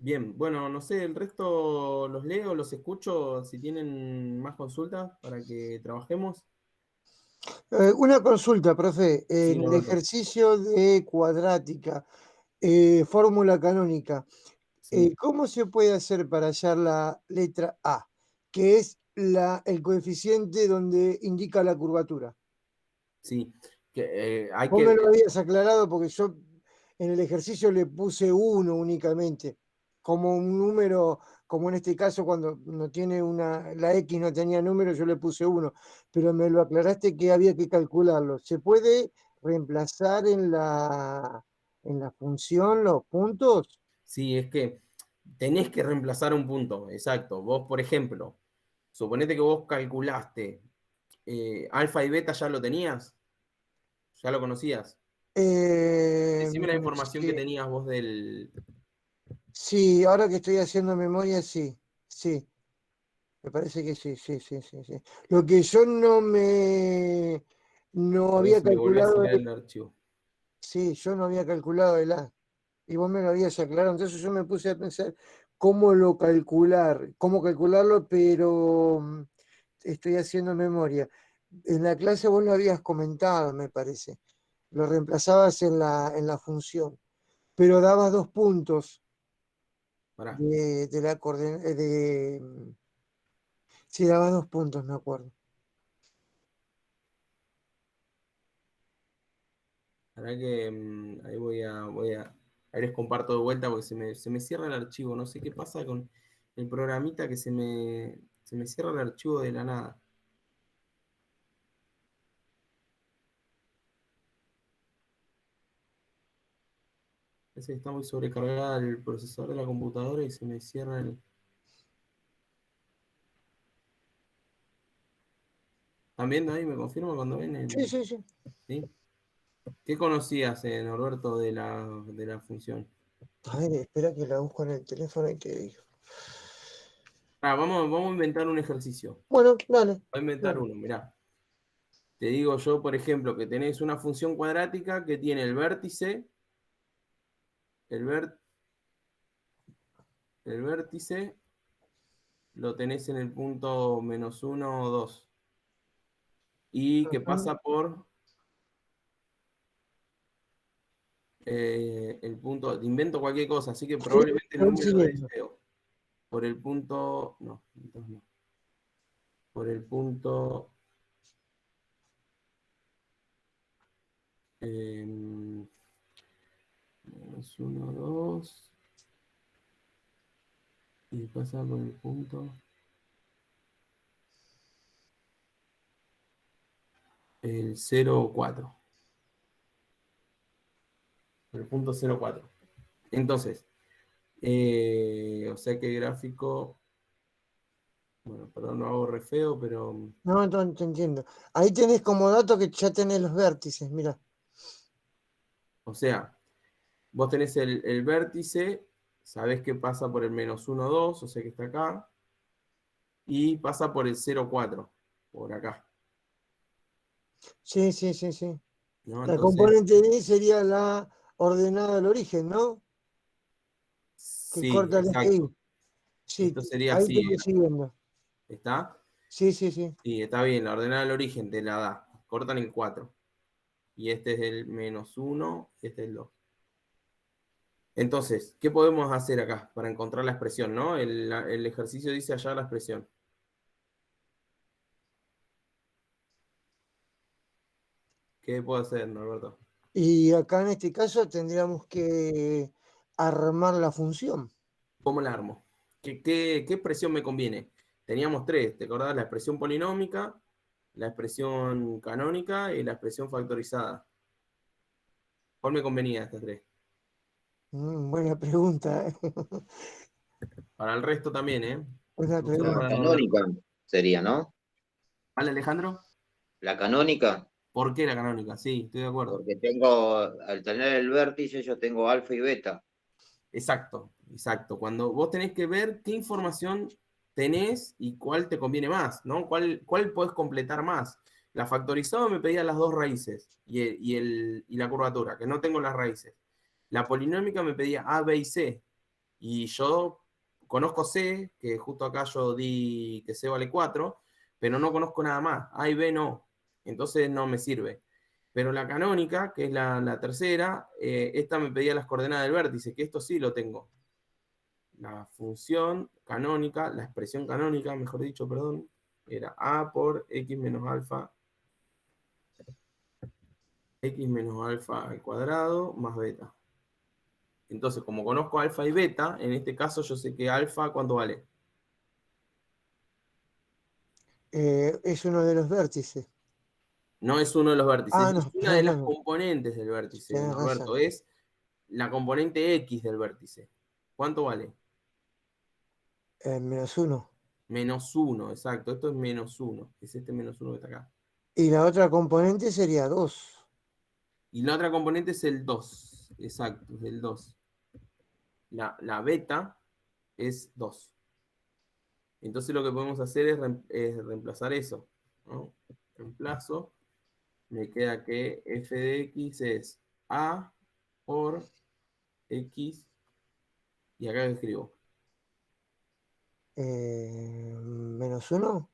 Bien, bueno, no sé, el resto los leo, los escucho, si tienen más consultas para que trabajemos. Una consulta, profe. Sí, En el Norberto. ejercicio de cuadrática, fórmula canónica, Sí, ¿cómo se puede hacer para hallar la letra A, que es el coeficiente donde indica la curvatura? sí. Hay Vos me que, lo habías aclarado porque yo en el ejercicio le puse 1 únicamente, como un número, como en este caso cuando no tiene la X no tenía número, yo le puse 1, pero me lo aclaraste que había que calcularlo. ¿Se puede reemplazar en la función los puntos? sí, es que tenés que reemplazar un punto, exacto. Vos, por ejemplo, suponete que vos calculaste alfa y beta, ¿ya lo tenías? ¿Ya lo conocías? Eh, Decime la información que sí, tenías vos del... sí, ahora que estoy haciendo memoria, sí, sí. Me parece que sí, sí, sí, sí, sí. Lo que yo no A ver había si me volvés a calculado, leer el archivo. sí, yo no había calculado el A. Y vos me lo habías aclarado. Entonces yo me puse a pensar cómo calcularlo, pero estoy haciendo memoria. En la clase vos lo habías comentado, me parece. Lo reemplazabas en la función, pero dabas 2 puntos Pará, de la coordenada, sí, dabas 2 puntos, me acuerdo. pará que ahí ahí les comparto de vuelta porque se me cierra el archivo. No sé qué pasa con el programita que se me cierra el archivo de la nada. Parece que está muy sobrecargada el procesador de la computadora y se me cierra el... ¿Están viendo ahí? ¿Me confirma cuando ven Sí, el...? sí, sí. ¿Sí? ¿Qué conocías, Norberto, de la función? A ver, espera que la busco en el teléfono y te digo. Vamos a inventar un ejercicio. Bueno, dale, Voy a inventar dale. uno, mirá. Te digo yo, por ejemplo, que tenés una función cuadrática que tiene el, ver- el vértice lo tenés en el punto -1 o 2 y que Ajá. pasa por el punto, te invento cualquier cosa, así que Sí, probablemente el estoy número es siguiendo. feo. Por el punto, no, entonces no. Por el punto eh, -1, 2 y pasa por el punto el 0,4. Por el punto 0,4. Entonces, o sea que el gráfico, bueno, perdón, lo hago re feo, pero, No, no, te entiendo. Ahí tenés como dato que ya tenés los vértices, mira. o sea, vos tenés el vértice, sabés que pasa por el -1, 2, o sea que está acá, y pasa por el 0,4, por acá, Sí, sí, sí, sí. ¿no? La Entonces, componente D sería la ordenada del origen, ¿no? Que sí, corta el eje exacto. Y. Sí, Esto sería ahí te así, voy siguiendo. ¿está? Sí, sí, sí. Sí, está bien, la ordenada del origen te la da, cortan el 4, y este es el -1, y este es el 2. Entonces, ¿qué podemos hacer acá para encontrar la expresión, ¿no? El ejercicio dice hallar la expresión. ¿Qué puedo hacer, Norberto? Y acá en este caso tendríamos que armar la función. ¿Cómo la armo? ¿Qué expresión me conviene? Teníamos tres, ¿te acordás? La expresión polinómica, la expresión canónica y la expresión factorizada. ¿Cuál me convenía de estas tres? Buena pregunta. Para el resto también, ¿eh? Buena No solo La para pregunta. Norberto. canónica sería, ¿no? ¿Vale, Alejandro? La canónica, ¿Por qué la canónica? Sí, estoy de acuerdo. porque al tener el vértice, yo tengo alfa y beta. Exacto, exacto. Cuando vos tenés que ver qué información tenés y cuál te conviene más, ¿no? ¿Cuál podés completar más? La factorizada me pedía las dos raíces y la curvatura, que no tengo las raíces. La polinómica me pedía A, B y C. Y yo conozco C, que justo acá yo di que C vale 4, pero no conozco nada más. A y B no. entonces no me sirve. Pero la canónica, que es la tercera, esta me pedía las coordenadas del vértice, que esto sí lo tengo. La función canónica, la expresión canónica, mejor dicho, perdón, era a por x menos alfa al cuadrado más beta. Entonces, como conozco alfa y beta, en este caso yo sé que alfa, ¿cuánto vale? Es uno de los vértices. No es uno de los vértices, Ah, es no, una de las no, componentes del vértice, tenés Norberto. razón. Es la componente X del vértice. ¿Cuánto vale? -1. Menos 1, exacto. Esto es menos 1. Es este menos 1 que está acá. Y la otra componente sería 2. Y la otra componente es el 2. Exacto, es el 2. La beta es 2. Entonces lo que podemos hacer es reemplazar eso, ¿no? Reemplazo. Me queda que f de x es a por x. Y acá escribo. ¿-1?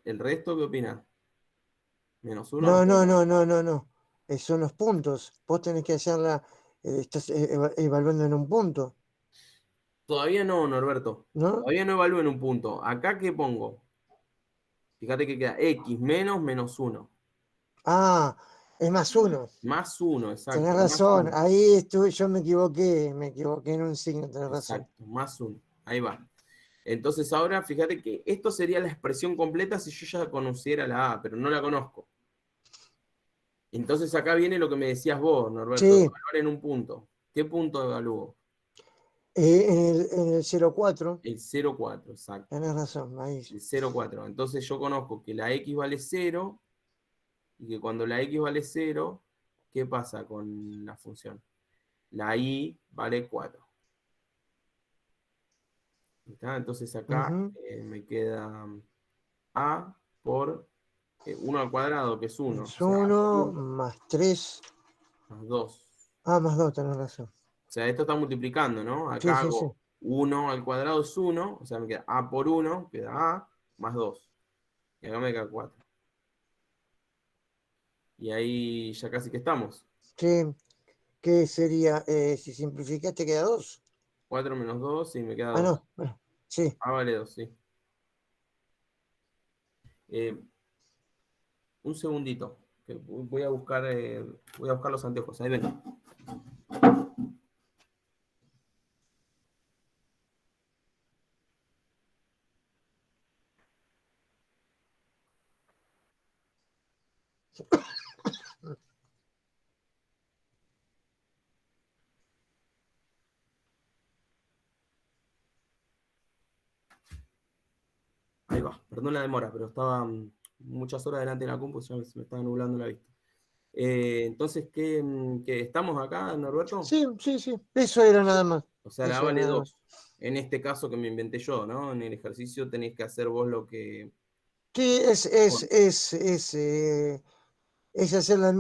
¿El resto qué opinas? ¿Menos 1? No, no, no, no, no, no. Son los puntos. Vos tenés que hacerla, estás evaluando en un punto, Todavía no, Norberto. ¿no? Todavía no evalúo en un punto. ¿Acá qué pongo? Fíjate que queda x menos menos 1. Ah, es +1. Más 1, Tenés exacto. Más razón. 1. Ahí estuve, yo me equivoqué en un signo, tenés razón. Exacto, más 1. Ahí va. Entonces ahora fíjate que esto sería la expresión completa si yo ya conociera la A, pero no la conozco. Entonces acá viene lo que me decías vos, Norberto, Sí, evaluar en un punto. ¿Qué punto evalúo? en el 0,4, El 0,4, exacto. tenés razón, ahí. El 0,4. Entonces yo conozco que la X vale 0 y que cuando la X vale 0, ¿qué pasa con la función? La Y vale 4. ¿Está? Entonces acá Ujú. me queda A por 1 al cuadrado, que es 1. Es O sea, A por 1 1 más 3. más 2. Ah, más 2, tenés razón. O sea, esto está multiplicando, ¿no? Sí, Acá sí, sí. hago 1 al cuadrado es 1, o sea, me queda A por 1, queda A más 2. Y acá me queda 4. Y ahí ya casi que estamos. ¿Qué sería? Si simplificaste queda 2. 4 menos 2 y me queda Ah, 2. no, bueno, sí. A vale 2, sí. Eh, un segundito, que voy a buscar los anteojos. Ahí ven. Ahí va. Perdón la demora, pero estaba muchas horas delante de la compu, ya se me estaba nublando la vista. Entonces, ¿qué estamos acá, Norberto? Sí, sí, sí. Eso era nada más. O sea, la A Eso era vale nada más. 2. En este caso que me inventé yo, ¿no? En el ejercicio tenéis que hacer vos lo que... Sí, Bueno, es hacer el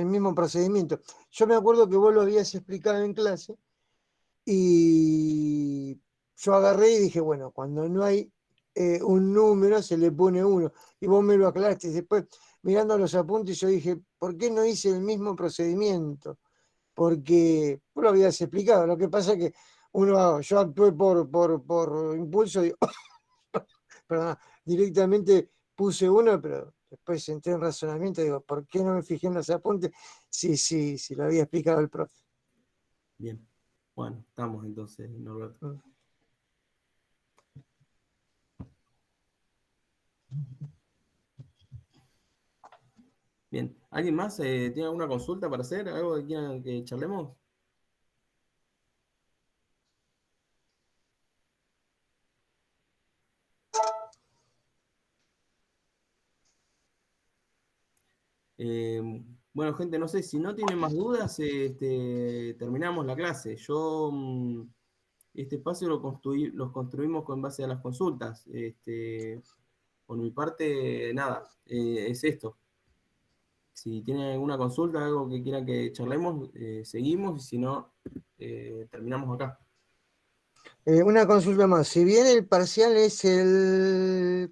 mismo procedimiento. Yo me acuerdo que vos lo habías explicado en clase y yo agarré y dije, bueno, cuando no hay un número se le pone 1. Y vos me lo aclaraste. Después, mirando los apuntes, yo dije, ¿por qué no hice el mismo procedimiento? Porque vos lo habías explicado. Lo que pasa es que yo actué por impulso y perdón, directamente puse 1, pero después entré en razonamiento y digo, ¿por qué no me fijé en los apuntes? Sí, sí, sí, lo había explicado el profe. bien. Bueno, estamos entonces, Norberto. Mm. Bien. ¿Alguien más tiene alguna consulta para hacer? ¿Algo que quieran que charlemos? Eh, bueno, gente, no sé, si no tienen más dudas, terminamos la clase. Este espacio los construimos con base a las consultas. Por mi parte, nada, es esto. Si tienen alguna consulta, algo que quieran que charlemos, seguimos y si no, terminamos acá. Una consulta más. Si bien el parcial es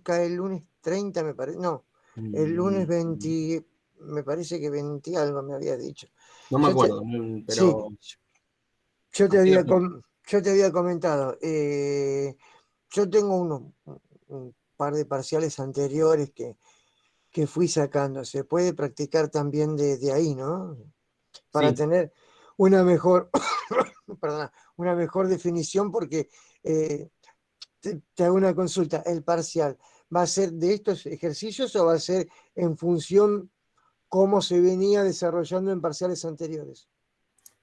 cae el lunes 30, me parece. No. El lunes Mm, 20, me parece que 20 algo me había dicho. No me Yo te- acuerdo, sí, pero yo te así había, lo- yo te había comentado, yo tengo un par de parciales anteriores que fui sacando. Se puede practicar también de ahí, ¿no? Para sí. tener una mejor, perdona, una mejor definición, porque te hago una consulta. ¿El parcial va a ser de estos ejercicios o va a ser en función cómo se venía desarrollando en parciales anteriores?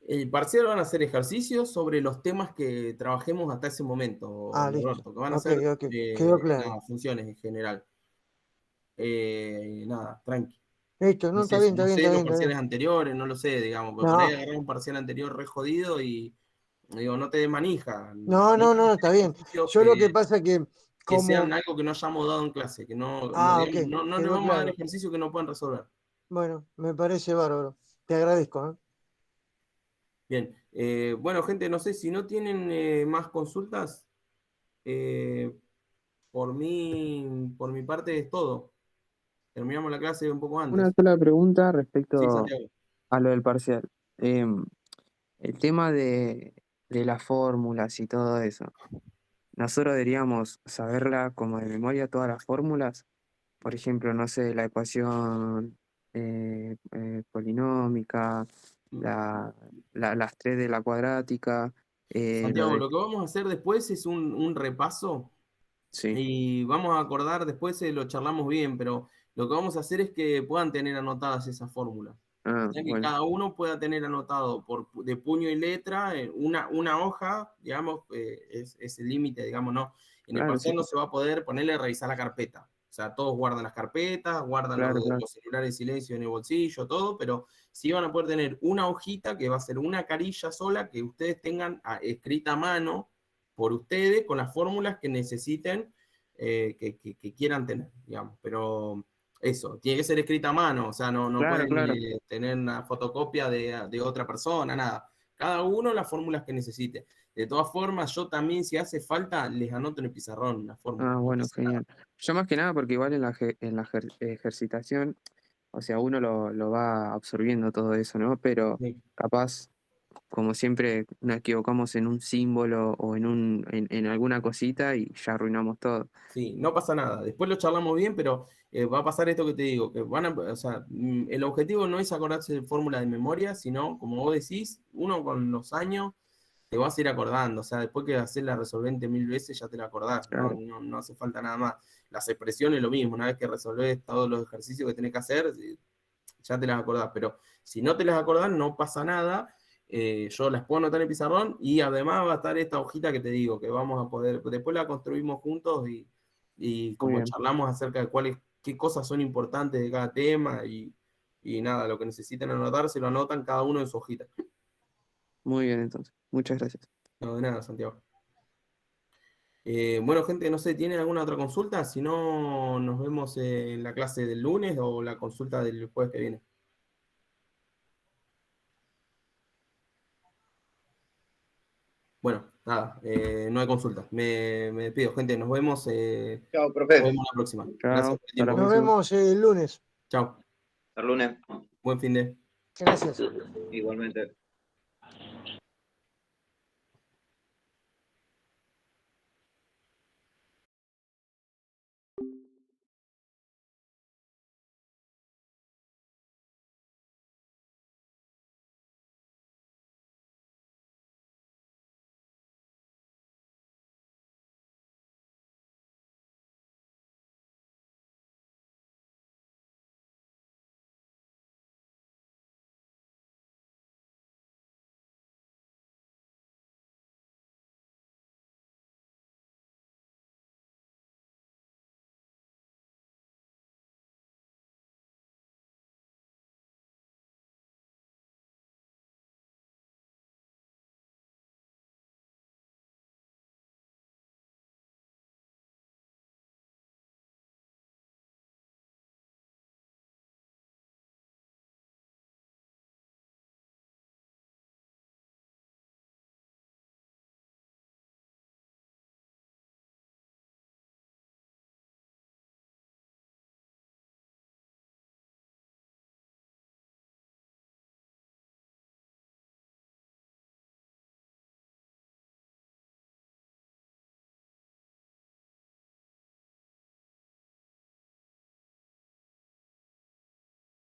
El parcial van a ser ejercicios sobre los temas que trabajemos hasta ese momento, Ah, listo. Norberto, que van a Ok, ser ok. Quedó claro. nada, funciones en general. Nada, tranqui. Listo, no, Es está eso, bien, está no bien, sé está los bien, está bien. parciales anteriores, no lo sé, digamos, porque por ahí No, agarré un parcial anterior re jodido y digo, no te dé manija. no, Para mí no, van a no, ser está bien. ejercicios Yo lo que pasa que sean como, algo que no hayamos dado en clase, que ah, ok, digamos, no les quedó vamos a dar claro. ejercicios que no puedan resolver. Bueno, me parece bárbaro. Te agradezco, ¿eh? Bien, bueno, gente, no sé si no tienen más consultas, eh, por mi parte es todo. Terminamos la clase un poco Una antes. sola pregunta Sí, respecto Santiago. a lo del parcial. Em, el tema de las fórmulas y todo eso. Nosotros deberíamos saberla como de memoria todas las fórmulas. Por ejemplo, no sé, la ecuación polinómica, la, las tres de la cuadrática, lo Santiago, de... lo que vamos a hacer después es un repaso. Sí. Y vamos a acordar, después lo charlamos bien, pero lo que vamos a hacer es que puedan tener anotadas esas fórmulas. O Ah, sea, que bueno, cada uno pueda tener anotado de puño y letra una hoja, digamos, es el límite, digamos, no. En el claro, sí, parcial no se va a poder ponerle a revisar la carpeta. O sea, todos guardan las carpetas, guardan claro, claro. los celulares en silencio en el bolsillo, todo, pero sí van a poder tener una hojita que va a ser una carilla sola que ustedes tengan escrita a mano por ustedes con las fórmulas que necesiten, que quieran tener, digamos. Pero eso, tiene que ser escrita a mano, o sea, no Claro, pueden claro. tener una fotocopia de otra persona, nada. Cada uno las fórmulas que necesite. De todas formas, yo también, si hace falta, les anoto en el pizarrón las fórmulas. Ah, No bueno, pasa nada. genial. Yo más que nada porque igual en en la ejercitación, o sea, uno lo va absorbiendo todo eso, ¿no? Pero Sí. capaz, como siempre, nos equivocamos en un símbolo o en alguna cosita y ya arruinamos todo. Sí, no pasa nada. Después lo charlamos bien, pero va a pasar esto que te digo, que o sea, el objetivo no es acordarse de fórmula de memoria, sino, como vos decís, uno con los años te vas a ir acordando. O sea, después que haces la resolvente 1000 veces, ya te la acordás. Claro, No hace falta nada más. Las expresiones, lo mismo. Una vez que resolvés todos los ejercicios que tenés que hacer, ya te las acordás. Pero si no te las acordás, no pasa nada. Yo las puedo anotar en el pizarrón y además va a estar esta hojita que te digo, que vamos a poder, después la construimos juntos y muy como bien, charlamos acerca de qué cosas son importantes de cada tema y nada, lo que necesiten anotar, se lo anotan cada uno en su hojita. muy bien entonces. Muchas gracias. No, de nada, Santiago. Bueno, gente, no sé, ¿tienen alguna otra consulta? Si no, nos vemos en la clase del lunes o la consulta del jueves que viene. Bueno, nada, no hay consulta. Me despido, gente. Chao, Nos profe. vemos la próxima. Gracias Chao, por el hasta la tiempo. Nos próxima. vemos el lunes. Chao. Hasta el lunes. Buen fin de. Gracias. Igualmente.